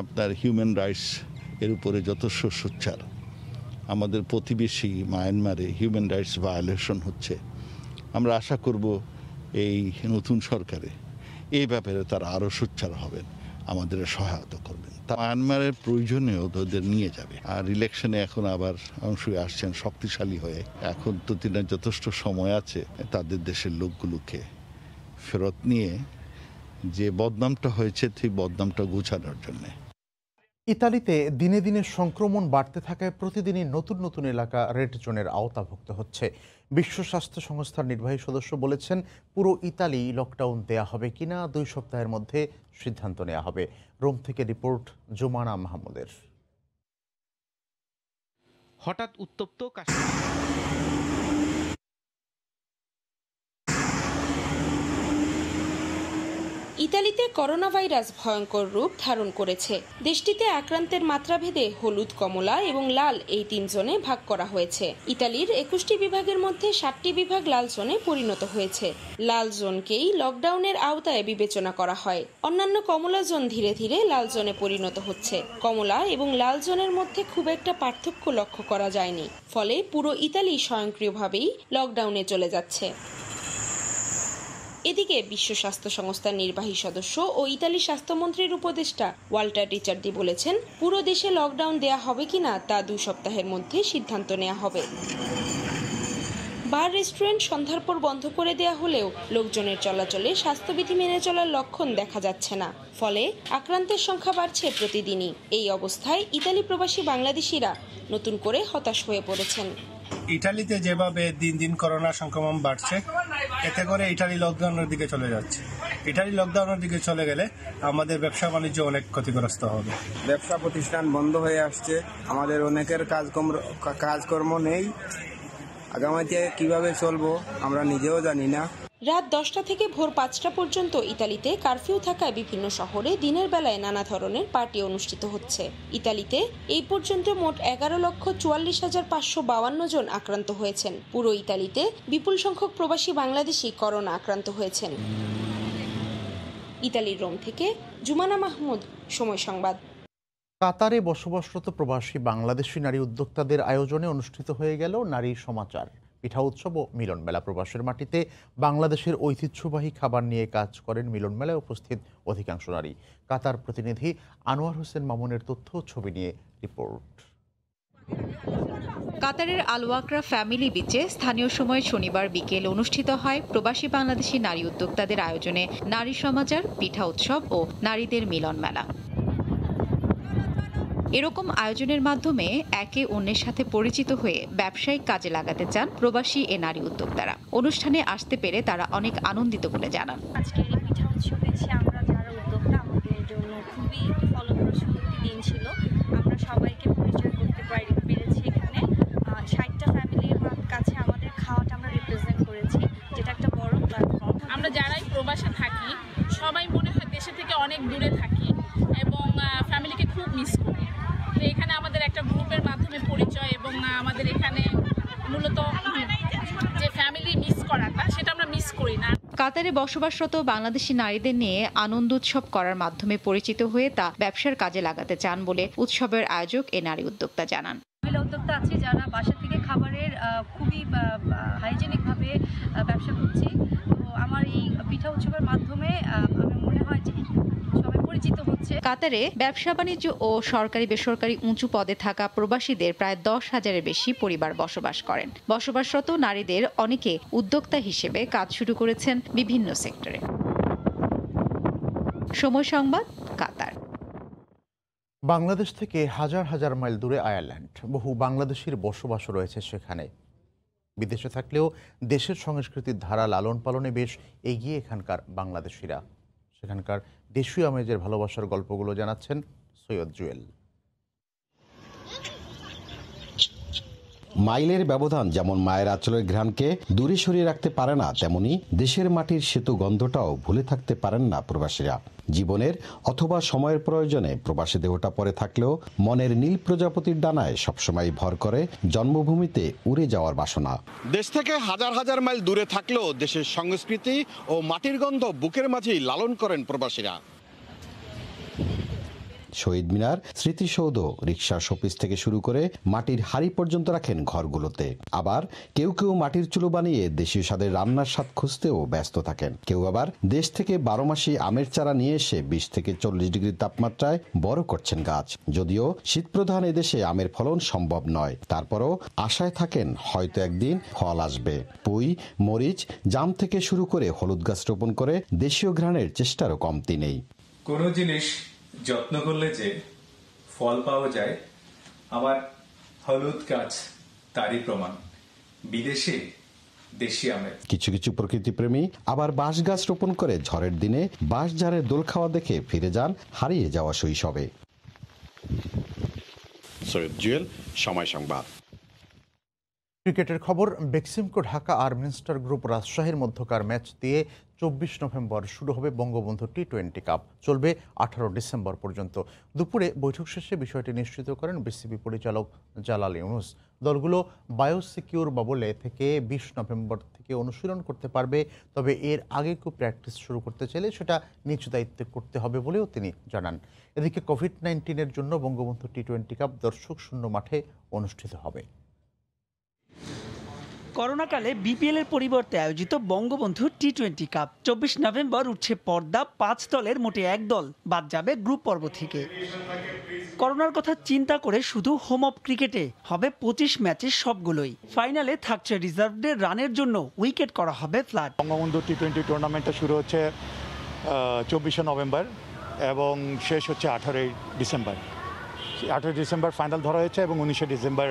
আপনার হিউম্যান রাইটস এর উপরে যথেষ্ট সোচ্চার, আমাদের প্রতিবেশী মায়ানমারে হিউম্যান রাইটস ভায়োলেশন হচ্ছে। আমরা আশা করব এই নতুন সরকারে এই ব্যাপারে তারা আরও সোচ্চার হবেন, আমাদের সহায়তা করবেন। মায়ানমারের প্রয়োজনেও ওদের নিয়ে যাবে। আর ইলেকশনে এখন আবার অংশ আসছেন শক্তিশালী হয়ে। এখন তো তিনার যথেষ্ট সময় আছে তাদের দেশের লোকগুলোকে ফেরত নিয়ে যে বদনামটা হয়েছে সেই বদনামটা গোছানোর জন্যে। ইতালিতে দিনে দিনে সংক্রমণ বাড়তে থাকায় প্রতিদিনই নতুন নতুন এলাকা রেড জোনের আওতাভুক্ত হচ্ছে। বিশ্ব স্বাস্থ্য সংস্থার নির্বাহী সদস্য বলেছেন, পুরো ইতালি লকডাউন দেয়া হবে কিনা 2 সপ্তাহের মধ্যে সিদ্ধান্ত নেওয়া হবে। রোম থেকে রিপোর্ট জুমানা মাহমুদের। হঠাৎ উত্তপ্ত ইতালিতে করোনা ভাইরাস ভয়ঙ্কর রূপ ধারণ করেছে। দেশটিতে আক্রান্তের মাত্রা ভেদে হলুদ, কমলা এবং লাল এই 3 জোনে ভাগ করা হয়েছে। ইতালির 21টি বিভাগের মধ্যে 7টি বিভাগ লাল জোনে পরিণত হয়েছে। লাল জোনকেই লকডাউনের আওতায় বিবেচনা করা হয়। অন্যান্য কমলা জোন ধীরে ধীরে লাল জোনে পরিণত হচ্ছে। কমলা এবং লাল জোনের মধ্যে খুব একটা পার্থক্য লক্ষ্য করা যায়নি, ফলে পুরো ইতালি স্বয়ংক্রিয়ভাবেই লকডাউনে চলে যাচ্ছে। এদিকে বিশ্ব স্বাস্থ্য সংস্থার নির্বাহী সদস্য ও ইতালি স্বাস্থ্যমন্ত্রীর উপদেষ্টা ওয়াল্টার রিচার্ডি বলেছেন, পুরো দেশে লকডাউন দেয়া হবে কিনা তা 2 সপ্তাহের মধ্যে সিদ্ধান্ত নেওয়া হবে। বার, রেস্টুরেন্ট সন্ধ্যার পর বন্ধ করে দেয়া হলেও লোকজনের চলাচলে স্বাস্থ্যবিধি মেনে চলার লক্ষণ দেখা যাচ্ছে না, ফলে আক্রান্তের সংখ্যা বাড়ছে প্রতিদিনই। এই অবস্থায় ইতালি প্রবাসী বাংলাদেশিরা নতুন করে হতাশ হয়ে পড়েছেন। ইটালিতে যেভাবে দিন দিন করোনা সংক্রমণ বাড়ছে, এতে করে ইটালি লকডাউনের দিকে চলে যাচ্ছে। ইটালি লকডাউনের দিকে চলে গেলে আমাদের ব্যবসা বাণিজ্য অনেক ক্ষতিগ্রস্ত হবে। ব্যবসা প্রতিষ্ঠান বন্ধ হয়ে আসছে, আমাদের অনেকের কাজকর্ম নেই। আগামীতে কিভাবে চলবো আমরা নিজেও জানি না। রাত 10টা থেকে ভোর 5টা পর্যন্ত ইতালিতে কারফিউ থাকায় বিভিন্ন শহরে দিনের বেলায় নানা ধরনের পার্টি অনুষ্ঠিত হচ্ছে। ইতালিতে এই পর্যন্ত মোট 11,44,552 জন আক্রান্ত হয়েছেন। পুরো ইতালিতে বিপুল সংখ্যক প্রবাসী বাংলাদেশি করোনা আক্রান্ত হয়েছেন। ইতালির রোম থেকে জুমানা মাহমুদ, সময় সংবাদ। কাতারে বসবাসরত প্রবাসী বাংলাদেশি নারী উদ্যোক্তাদের আয়োজনে অনুষ্ঠিত হয়ে গেল নারী সমাচার, পিঠা উৎসব ও মিলন মেলা। প্রবাসের মাটিতে বাংলাদেশের ঐতিহ্যবাহী খাবার নিয়ে কাজ করেন মিলন মেলায় উপস্থিত অধিকাংশ নারী। কাতার প্রতিনিধি আনোয়ার হোসেন মামুনের তথ্য ও ছবি নিয়ে রিপোর্ট। কাতারের আল ওয়াকরা ফ্যামিলি বিচে স্থানীয় সময় শনিবার বিকেল অনুষ্ঠিত হয় প্রবাসী বাংলাদেশি নারী উদ্যোক্তাদের আয়োজনে নারী সমাচার, পিঠা উৎসব ও নারীদের মিলন মেলা। এরকম আয়োজনের মাধ্যমে একে অন্যের সাথে পরিচিত হয়ে ব্যবসায়িক কাজে লাগাতে চান প্রবাসী এ নারী উদ্যোক্তারা। অনুষ্ঠানে আসতে পেরে তারা অনেক আনন্দিত বলে জানান। আজকের এই পিঠা উৎসবে আমরা যারা উদ্যোক্তা, আমাদের জন্য খুবই একটি ফলপ্রসূ দিন ছিল। আমরা সবাইকে পরিচয় করতে পেরেছি। এখানে 60টা ফ্যামিলির কাছে আমাদের খাওয়াটা আমরা রিপ্রেজেন্ট করেছি, যেটা একটা বড় প্ল্যাটফর্ম। আমরা যারাই প্রবাসে থাকি সবাই মনে হয় দেশে থেকে অনেক দূরে থাকি এবং ফ্যামিলিকে খুব মিস করি। তো এখানে আমাদের একটা গ্রুপের মাধ্যমে পরিচয় এবং আমাদের এখানে মূলত যে ফ্যামিলি মিস করাটা সেটা আমরা মিস করি না। কাতারে বসবাসরত বাংলাদেশি নারীদের নিয়ে আনন্দ উৎসব করার মাধ্যমে পরিচিত হয়ে তা ব্যবসার কাজে লাগাতে চান বলে উৎসবের আয়োজক এ নারী উদ্যোক্তা জানান। মহিলা উদ্যোক্তা আছে যারা বাসা থেকে খাবারের খুবই হাইজেনিকভাবে ব্যবসা করছে। তো আমার এই পিঠা উৎসবের মাধ্যমে আমার মনে হয় যে সবাই পরিচিত হচ্ছে। কাতারে ব্যবসা বাণিজ্য ও সরকারি বেসরকারি উঁচু পদে থাকা প্রবাসীদের প্রায় 10,000-এর বেশি পরিবার বসবাস করেন। বসবাসরত নারীদের অনেকে উদ্যোক্তা হিসেবে কাজ শুরু করেছেন বিভিন্ন সেক্টরে। সময় সংবাদ, কাতার। বাংলাদেশ থেকে হাজার হাজার মাইল দূরে আয়ারল্যান্ড। বহু বাংলাদেশির বসবাস রয়েছে সেখানে। বিদেশে থাকলেও দেশের সংস্কৃতির ধারা লালন পালনে বেশ এগিয়ে এখানকার বাংলাদেশিরা। সেখানকার দেশীয় আমেজের ভালোবাসার গল্পগুলো জানাচ্ছেন সৈয়দ জুয়েল। মাইলের ব্যবধান যেমন মায়ের আঁচলের ঘ্রাণকে দূরে সরিয়ে রাখতে পারে না, তেমনি দেশের মাটির সেতু গন্ধটাও ভুলে থাকতে পারেন না প্রবাসীরা। জীবনের অথবা সময়ের প্রয়োজনে প্রবাসী দেহটা পড়ে থাকলেও মনের নীল প্রজাপতির ডানায় সবসময় ভর করে জন্মভূমিতে উড়ে যাওয়ার বাসনা। দেশ থেকে হাজার হাজার মাইল দূরে থাকলেও দেশের সংস্কৃতি ও মাটির গন্ধ বুকের মাঝেই লালন করেন প্রবাসীরা। শহীদ মিনার, স্মৃতিসৌধ, রিকশা শোপিস থেকে শুরু করে মাটির হাড়ি পর্যন্ত রাখেন ঘরগুলোতে। আবার কেউ কেউ মাটির চুলো বানিয়ে দেশীয় স্বাদের রান্নার স্বাদ খুঁজতেও ব্যস্ত থাকেন। কেউ আবার দেশ থেকে 12 মাসি আমের চারা নিয়ে এসে 20 থেকে 40 ডিগ্রি তাপমাত্রায় বড় করছেন গাছ। যদিও শীতপ্রধান এদেশে আমের ফলন সম্ভব নয়, তারপরও আশায় থাকেন হয়তো একদিন ফল আসবে। পুঁই, মরিচ, জাম থেকে শুরু করে হলুদ গাছ রোপণ করে দেশীয় ঘ্রাণের চেষ্টারও কমতি নেই। কোনো জিনিস যত্ন করলে যে ফল পাওয়া যায়, আমার হলুদ গাছ তারই প্রমাণ। বিদেশে দেশি আমের। কিছু কিছু প্রকৃতিপ্রেমী আবার বাঁশ গাছ রোপণ করে ঝড়ের দিনে বাঁশঝাড়ের দোল খাওয়া দেখে ফিরে যান হারিয়ে যাওয়া শৈশবে। সৈয়দ জুয়েল, সময় সংবাদ। ক্রিকেটের খবর। বেক্সিমকো ঢাকা আর মিনস্টার গ্রুপ রাজশাহীর মধ্যকার ম্যাচ দিয়ে 24 নভেম্বর শুরু হবে বঙ্গবন্ধু টি-20 কাপ। চলবে 18 ডিসেম্বর পর্যন্ত। দুপুরে বৈঠক শেষে বিষয়টি নিশ্চিত করেন বিসিবি পরিচালক জালাল ইউনুস। দলগুলো বায়োসিকিউর বাবলে থেকে 20 নভেম্বর থেকে অনুশীলন করতে পারবে, তবে এর আগে কেউ প্র্যাকটিস শুরু করতে চাইলে সেটা নিজ দায়িত্বে করতে হবে বলেও তিনি জানান। এদিকে কোভিড-19-এর জন্য বঙ্গবন্ধু টি-20 কাপ দর্শক শূন্য মাঠে অনুষ্ঠিত হবে। করোনাকালে বিপিএল এর পরিবর্তে আয়োজিত বঙ্গবন্ধু টি-20 কাপ 24 নভেম্বর উঠছে পর্দা। 5 দলের মোটে 1 দল বাদ যাবে গ্রুপ পর্ব থেকে। করোনার কথা চিন্তা করে শুধু হোম অফ ক্রিকেটে হবে 25 ম্যাচের সবগুলোই। ফাইনালে থাকছে রিজার্ভদের রানের জন্য উইকেট করা হবে ফ্ল্যাট। বঙ্গবন্ধু টি-20 টুর্নামেন্টটা শুরু হচ্ছে 24 নভেম্বর এবং শেষ হচ্ছে 18 ডিসেম্বর। 18 ডিসেম্বর ফাইনাল ধরা হয়েছে এবং 19 ডিসেম্বর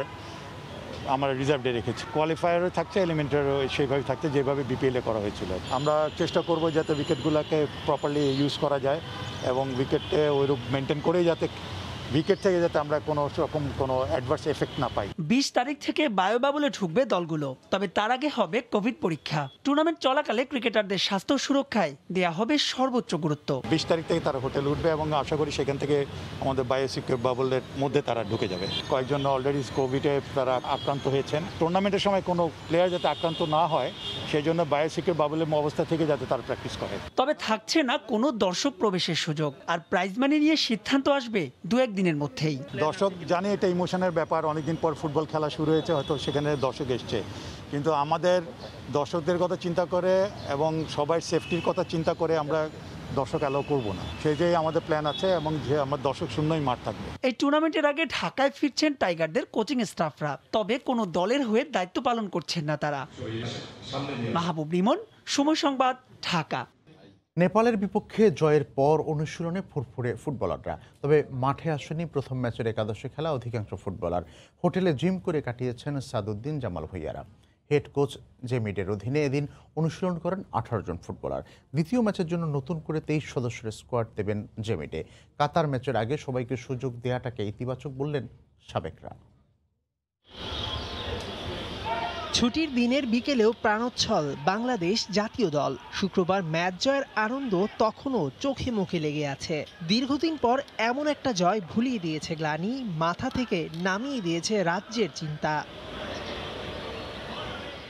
আমরা রিজার্ভ ডে রেখেছি। কোয়ালিফায়ারও থাকছে, এলিমেন্টারও সেইভাবে থাকছে যেভাবে বিপিএলে করা হয়েছিল। আমরা চেষ্টা করব যাতে উইকেটগুলোকে প্রপারলি ইউজ করা যায় এবং উইকেটে ওইরূপ মেনটেন করেই যাতে উইকেট থেকে যাতে আমরা কোনো রকম কোনো অ্যাডভার্স এফেক্ট না পাই। 20 তারিখ থেকে বায়োবাবলে ঢুকবে দলগুলো, তবে তার আগে হবে কোভিড পরীক্ষা। টুর্নামেন্ট চলাকালে ক্রিকেটারদের স্বাস্থ্য সুরক্ষায় দেয়া হবে সর্বোচ্চ গুরুত্ব। 20 তারিখ থেকে তারা হোটেল উঠবে এবং আশা করি সেখান থেকে আমাদের বায়োসিকিউর বাবলের মধ্যে তারা ঢুকে যাবে। কয়েকজন অলরেডি কোভিডে তারা আক্রান্ত হয়েছেন। টুর্নামেন্টের সময় কোনো প্লেয়ার যাতে আক্রান্ত না হয় সেই জন্য বায়োসিকিউর বাবলের অবস্থা থেকে যাতে তারা প্র্যাকটিস করে। তবে থাকছে না কোনো দর্শক প্রবেশের সুযোগ, আর প্রাইজ মানি নিয়ে সিদ্ধান্ত আসবে 2-1 দিনের মধ্যেই। দর্শক জানি এটা ইমোশনের ব্যাপার, অনেকদিন পর ফুটবল খেলা শুরু হয়েছে, হয়তো সেখানে দর্শক এসছে, কিন্তু আমাদের দর্শকদের কথা চিন্তা করে এবং সবার সেফটির কথা চিন্তা করে আমরা দর্শক অ্যালাউ করবো না, সেই যে আমাদের প্ল্যান আছে এবং যে আমার দর্শক শূন্যই মাঠ থাকবে। এই টুর্নামেন্টের আগে ঢাকায় ফিরছেন টাইগারদের কোচিং স্টাফরা, তবে কোনো দলের হয়ে দায়িত্ব পালন করছেন না তারা। মাহবুব লিমন, সময় সংবাদ, ঢাকা। নেপালের বিপক্ষে জয়ের পর অনুশীলনে ফুরফুরে ফুটবলাররা, তবে মাঠে আসেনি প্রথম ম্যাচের একাদশে খেলা অধিকাংশ ফুটবলার। হোটেলে জিম করে কাটিয়েছেন সাদউদ্দিন জামাল ভুঁইয়ারা। হেড কোচ জেমিডের অধীনে এদিন অনুশীলন করেন 18 জন ফুটবলার। দ্বিতীয় ম্যাচের জন্য নতুন করে 23 সদস্যের স্কোয়াড দেবেন জেমিডে। কাতার ম্যাচের আগে সবাইকে সুযোগ দেওয়াটাকে ইতিবাচক বললেন সাবেকরা। ছুটির দিনের বিকেলেও প্রাণোচ্ছল বাংলাদেশ জাতীয় দল। শুক্রবার ম্যাচ জয়ের আনন্দ তখনও চোখে মুখে লেগে আছে। দীর্ঘদিন পর এমন একটা জয় ভুলিয়ে দিয়েছে গ্লানি, মাথা থেকে নামিয়ে দিয়েছে রাজ্যের চিন্তা।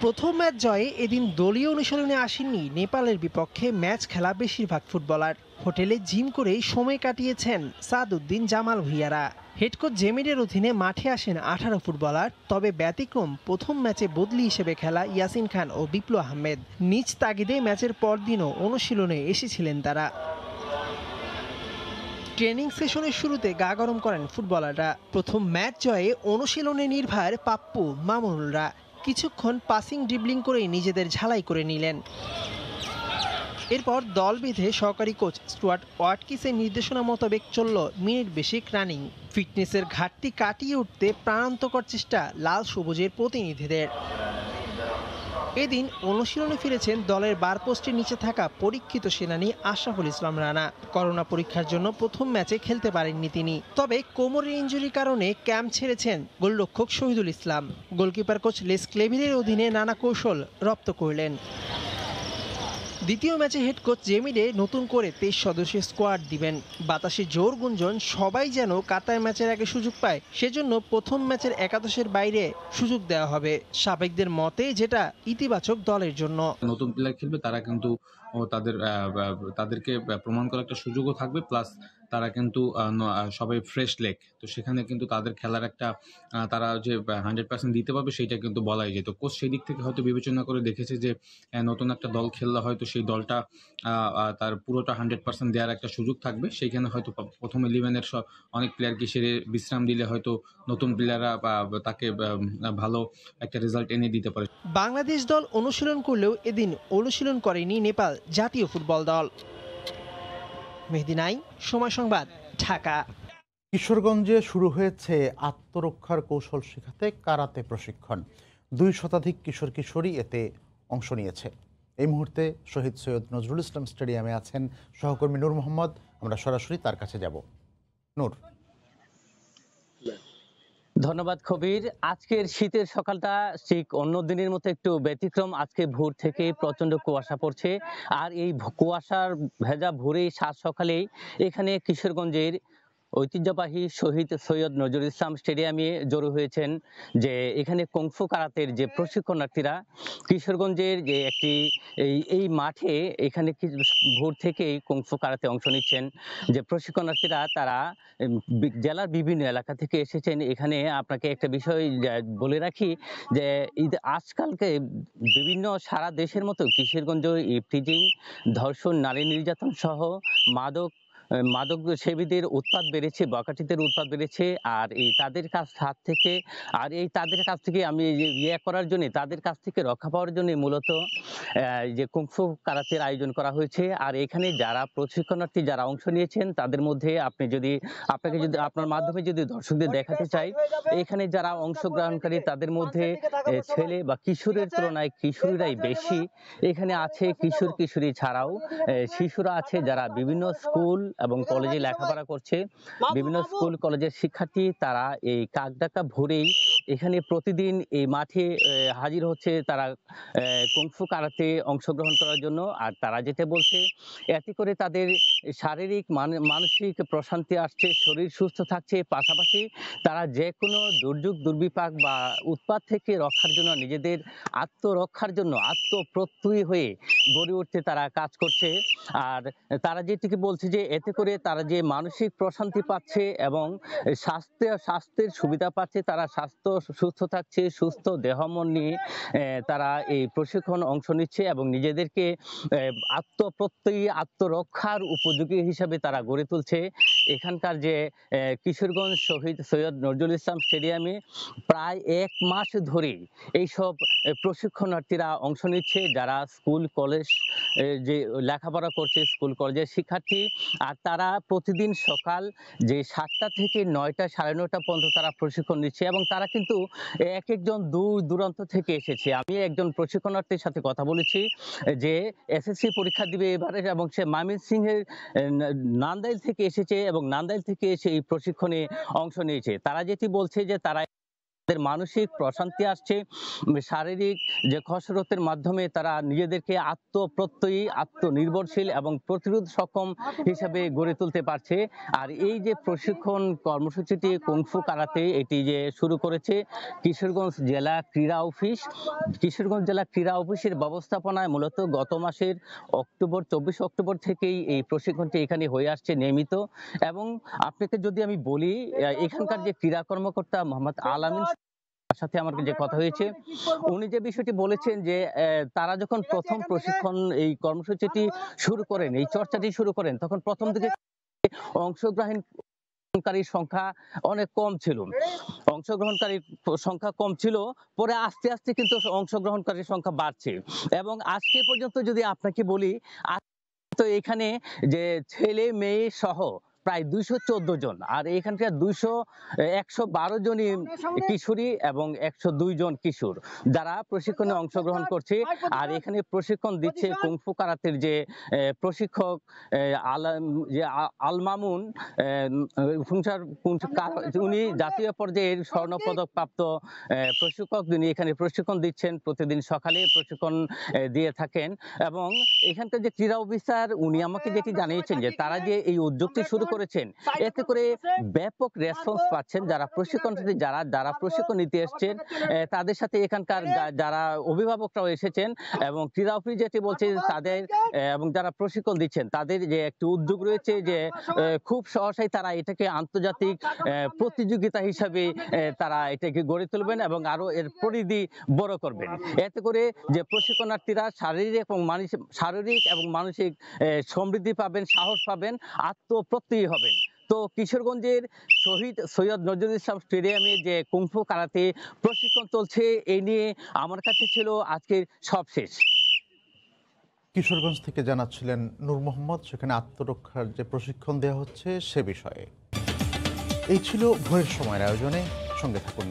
প্রথম ম্যাচ জয়ে এদিন দলীয় অনুশীলনে আসেননি নেপালের বিপক্ষে ম্যাচ খেলা বেশিরভাগ ফুটবলার। হোটেলে জিম করেই সময় কাটিয়েছেন সাদউদ্দিন জামাল ভুঁইয়ারা। হেড কোচ জেমিডের অধীনে মাঠে আসেন 18 ফুটবলার, তবে ব্যতিক্রম প্রথম ম্যাচে বদলি হিসেবে খেলা ইয়াসিন খান ও বিপ্লব আহমেদ। নিজ তাগিদে ম্যাচের পরদিনও অনুশীলনে এসেছিলেন তারা। ট্রেনিং সেশনের শুরুতে গা গরম করেন ফুটবলাররা। প্রথম ম্যাচ জয়ে অনুশীলনে নির্ভর পাপ্পু, মামুনুলরা কিছুক্ষণ পাসিং ড্রিবলিং করেই নিজেদের ঝালাই করে নিলেন। এরপর দল বেঁধে সহকারী কোচ স্টুয়ার্ট ওয়াটকিসের নির্দেশনা মোতাবেক চলল মিনিট বেশিক রানিং। ফিটনেসের ঘাটতি কাটিয়ে উঠতে প্রাণান্তকর চেষ্টা লাল সবুজের প্রতিনিধিদের। এদিন অনুশীলনে ফিরেছেন দলের বারপোস্টের নিচে থাকা পরীক্ষিত সেনানী আশরাফুল ইসলাম রানা। করোনা পরীক্ষার জন্য প্রথম ম্যাচে খেলতে পারেননি তিনি, তবে কোমরের ইনজুরির কারণে ক্যাম্প ছেড়েছেন গোলরক্ষক Shahidul Islam. Goalkeeper coach less ক্লেভিলের অধীনে নানা কৌশল রপ্ত করলেন। দ্বিতীয় ম্যাচে হেড কোচ জেমিডে নতুন করে 23 সদস্যের স্কোয়াড দিবেন। বাতাসে জোর গুঞ্জন সবাই যেন কাতার ম্যাচের আগে সুযোগ পায়, সেজন্য প্রথম ম্যাচের একাদশের বাইরে সুযোগ দেওয়া হবে। সাবেকদের মতে যেটা ইতিবাচক দলের জন্য। নতুন প্লেয়ার খেলবে, তারা কিন্তু তাদেরকে প্রমাণ করার একটা সুযোগও থাকবে, প্লাস তারা কিন্তু সবাই ফ্রেশ লেগ, তো সেখানে কিন্তু তাদের খেলার একটা তারা যে 100% দিতে পারবে সেটা কিন্তু বলাই যেত। কোচ সেই দিক থেকে হয়তো বিবেচনা করে দেখেছে যে নতুন একটা দল খেললে হয়তো সেই দলটা তার পুরোটা 100% দেওয়ার একটা সুযোগ থাকবে। সেইখানে হয়তো প্রথম 11-এর অনেক প্লেয়ারকে সেরে বিশ্রাম দিলে হয়তো নতুন প্লেয়াররা তাকে ভালো একটা রেজাল্ট এনে দিতে পারে। বাংলাদেশ দল অনুশীলন করলেও এদিন অনুশীলন করেনি নেপাল জাতীয় ফুটবল দল। মেহেদী নাই, সময় সংবাদ, ঢাকা। কিশোরগঞ্জে শুরু হয়েছে আত্মরক্ষার কৌশল শেখাতে কারাতে প্রশিক্ষণ। 2 শতাধিক কিশোর কিশোরী এতে অংশ নিয়েছে। এই মুহূর্তে শহীদ সৈয়দ নজরুল ইসলাম স্টেডিয়ামে আছেন সহকর্মী নূর মোহাম্মদ। আমরা সরাসরি তার কাছে যাব। নূর। ধন্যবাদ কবির। আজকের শীতের সকালটা ঠিক অন্য দিনের মতো একটু ব্যতিক্রম। আজকে ভোর থেকে প্রচন্ড কুয়াশা পড়ছে, আর এই কুয়াশার ভেজা ভোরে সাত সকালেই এখানে কিশোরগঞ্জের ঐতিহ্যবাহী শহীদ সৈয়দ নজরুল ইসলাম স্টেডিয়ামে জড়ো হয়েছেন যে এখানে কুংফু কারাতের যে প্রশিক্ষণার্থীরা। কিশোরগঞ্জের যে একটি এই মাঠে এখানে ভোর থেকেই কুংফু কারাতে অংশ নিচ্ছেন যে প্রশিক্ষণার্থীরা, তারা জেলার বিভিন্ন এলাকা থেকে এসেছেন। এখানে আপনাকে একটা বিষয় বলে রাখি যে আজকালকে বিভিন্ন সারা দেশের মতো কিশোরগঞ্জ ইফটিজিং, ধর্ষণ, নারী নির্যাতন সহ মাদক সেবীদের উৎপাত বেড়েছে, বখাটেদের উৎপাত বেড়েছে। আর তাদের হাত থেকে আমি করার জন্য, তাদের কাছ থেকে রক্ষা পাওয়ার জন্য মূলত যে কুংফু কারাতের আয়োজন করা হয়েছে। আর এখানে যারা প্রশিক্ষণার্থী যারা অংশ নিয়েছেন তাদের মধ্যে আপনাকে যদি আপনার মাধ্যমে যদি দর্শকদের দেখাতে চাই, এখানে যারা অংশগ্রহণকারী তাদের মধ্যে ছেলে বা কিশোরের তুলনায় কিশোরীরাই বেশি। এখানে আছে কিশোর কিশোরী ছাড়াও শিশুরা আছে যারা বিভিন্ন স্কুল এবং কলেজে লেখাপড়া করছে। বিভিন্ন স্কুল কলেজের শিক্ষার্থী তারা এই কাকডাকা ভোরেই এখানে প্রতিদিন এই মাঠে হাজির হচ্ছে তারা কুংফু কারাতে অংশগ্রহণ করার জন্য। আর তারা যেটা বলছে, এতে করে তাদের শারীরিক মানসিক প্রশান্তি আসছে, শরীর সুস্থ থাকছে, পাশাপাশি তারা যে কোনো দুর্যোগ দুর্বিপাক বা উৎপাত থেকে রক্ষার জন্য, নিজেদের আত্মরক্ষার জন্য আত্মপ্রত্যয়ী হয়ে গড়ে উঠতে তারা কাজ করছে। আর তারা যেটিকে বলছে যে এতে করে তারা যে মানসিক প্রশান্তি পাচ্ছে এবং স্বাস্থ্যের সুবিধা পাচ্ছে, তারা স্বাস্থ্য সুস্থ থাকছে, সুস্থ দেহ মন নিয়ে তারা এই প্রশিক্ষণ অংশ নিচ্ছে এবং নিজেদেরকে আত্মপ্রত্যয়ী, আত্মরক্ষার উপযোগী হিসাবে তারা গড়ে তুলছে। এখানকার যে কিশোরগঞ্জ শহীদ সৈয়দ নজরুল ইসলাম স্টেডিয়ামে প্রায় 1 মাস ধরে এইসব প্রশিক্ষণার্থীরা অংশ নিচ্ছে, যারা স্কুল কলেজ যে লেখাপড়া করছে, স্কুল কলেজের শিক্ষার্থী। আর তারা প্রতিদিন সকাল যে 7টা থেকে 9টা, 9:30 পর্যন্ত তারা প্রশিক্ষণ নিচ্ছে এবং তারা কিন্তু এক একজন দূর দূরান্ত থেকে এসেছে। আমি একজন প্রশিক্ষণার্থীর সাথে কথা বলেছি যে এসএসসি পরীক্ষা দিবে এবারে এবং সে ময়মনসিংহের নান্দাইল থেকে এসেছে এবং নান্দাইল থেকে এসে এই প্রশিক্ষণে অংশ নিয়েছে। তারা যেটি বলছে যে তারা মানসিক প্রশান্তি আসছে, শারীরিক যে কসরতের মাধ্যমে তারা নিজেদেরকে আত্মপ্রত্যয়ী, আত্মনির্ভরশীল এবং প্রতিরোধ সক্ষম হিসাবে গড়ে তুলতে পারছে। আর এই যে প্রশিক্ষণ কর্মসূচিটি কুংফু কারাতে, এটি যে শুরু করেছে কিশোরগঞ্জ জেলা ক্রীড়া অফিস। কিশোরগঞ্জ জেলা ক্রীড়া অফিসের ব্যবস্থাপনায় মূলত গত মাসের 24 অক্টোবর থেকেই এই প্রশিক্ষণটি এখানে হয়ে আসছে নিয়মিত। এবং আপনাকে যদি আমি বলি, এখানকার যে ক্রীড়া কর্মকর্তা মোহাম্মদ আলামিন সাথে আমার যে কথা হয়েছে, উনি যে বিষয়টি বলেছেন যে তারা যখন প্রথম প্রশিক্ষণ এই কর্মসূচিটি শুরু করেন, এই চর্চাটি শুরু করেন, তখন প্রথম দিকে অংশগ্রহণকারীর সংখ্যা অনেক কম ছিল, অংশগ্রহণকারীর সংখ্যা কম ছিল। পরে আস্তে আস্তে কিন্তু অংশগ্রহণকারীর সংখ্যা বাড়ছে এবং আজকে পর্যন্ত যদি আপনাকে বলি, তো এখানে যে ছেলে মেয়ে সহ প্রায় 214 জন, আর এখানকার 112 জনই কিশোরী এবং 102 জন কিশোর যারা প্রশিক্ষণে অংশগ্রহণ করছে। আর এখানে প্রশিক্ষণ দিচ্ছে কুংফু কারাতের যে প্রশিক্ষক আল মামুন, উনি জাতীয় পর্যায়ের স্বর্ণপদক প্রাপ্ত প্রশিক্ষক, যিনি এখানে প্রশিক্ষণ দিচ্ছেন, প্রতিদিন সকালে প্রশিক্ষণ দিয়ে থাকেন। এবং এখানকার যে ক্রীড়া অফিসার, উনি আমাকে যেটি জানিয়েছেন যে তারা যে এই উদ্যোগটি শুরু করেছেন, এতে করে ব্যাপক রেসপন্স পাচ্ছেন যারা প্রশিক্ষণার্থী, যারা প্রশিক্ষণ নিতে এসেছেন, তাদের সাথে এখানকার যারা অভিভাবকরাও এসেছেন। এবং ক্রীড়া অফিস যেটি বলছে তাদের এবং যারা প্রশিক্ষণ দিচ্ছেন তাদের যে একটি উদ্যোগ রয়েছে যে খুব সহসাই তারা এটাকে আন্তর্জাতিক প্রতিযোগিতা হিসাবে তারা এটাকে গড়ে তুলবেন এবং আরো এর পরিধি বড় করবেন। এতে করে যে প্রশিক্ষণার্থীরা শারীরিক এবং মানসিক সমৃদ্ধি পাবেন, সাহস পাবেন, আত্মপ্রত্যয়ী হবেন। তো কিশোরগঞ্জের শহীদ সৈয়দ নজরুল ইসলাম স্টেডিয়ামে যে কুংফু কারাতে প্রশিক্ষণ চলছে, এই নিয়ে আমার কাছে ছিল আজকের সবশেষ। কিশোরগঞ্জ থেকে জানাচ্ছিলেন নূর মোহাম্মদ, সেখানে আত্মরক্ষার যে প্রশিক্ষণ দেওয়া হচ্ছে সে বিষয়ে। এই ছিল ভোরের সময়ের আয়োজনে, সঙ্গে থাকুন।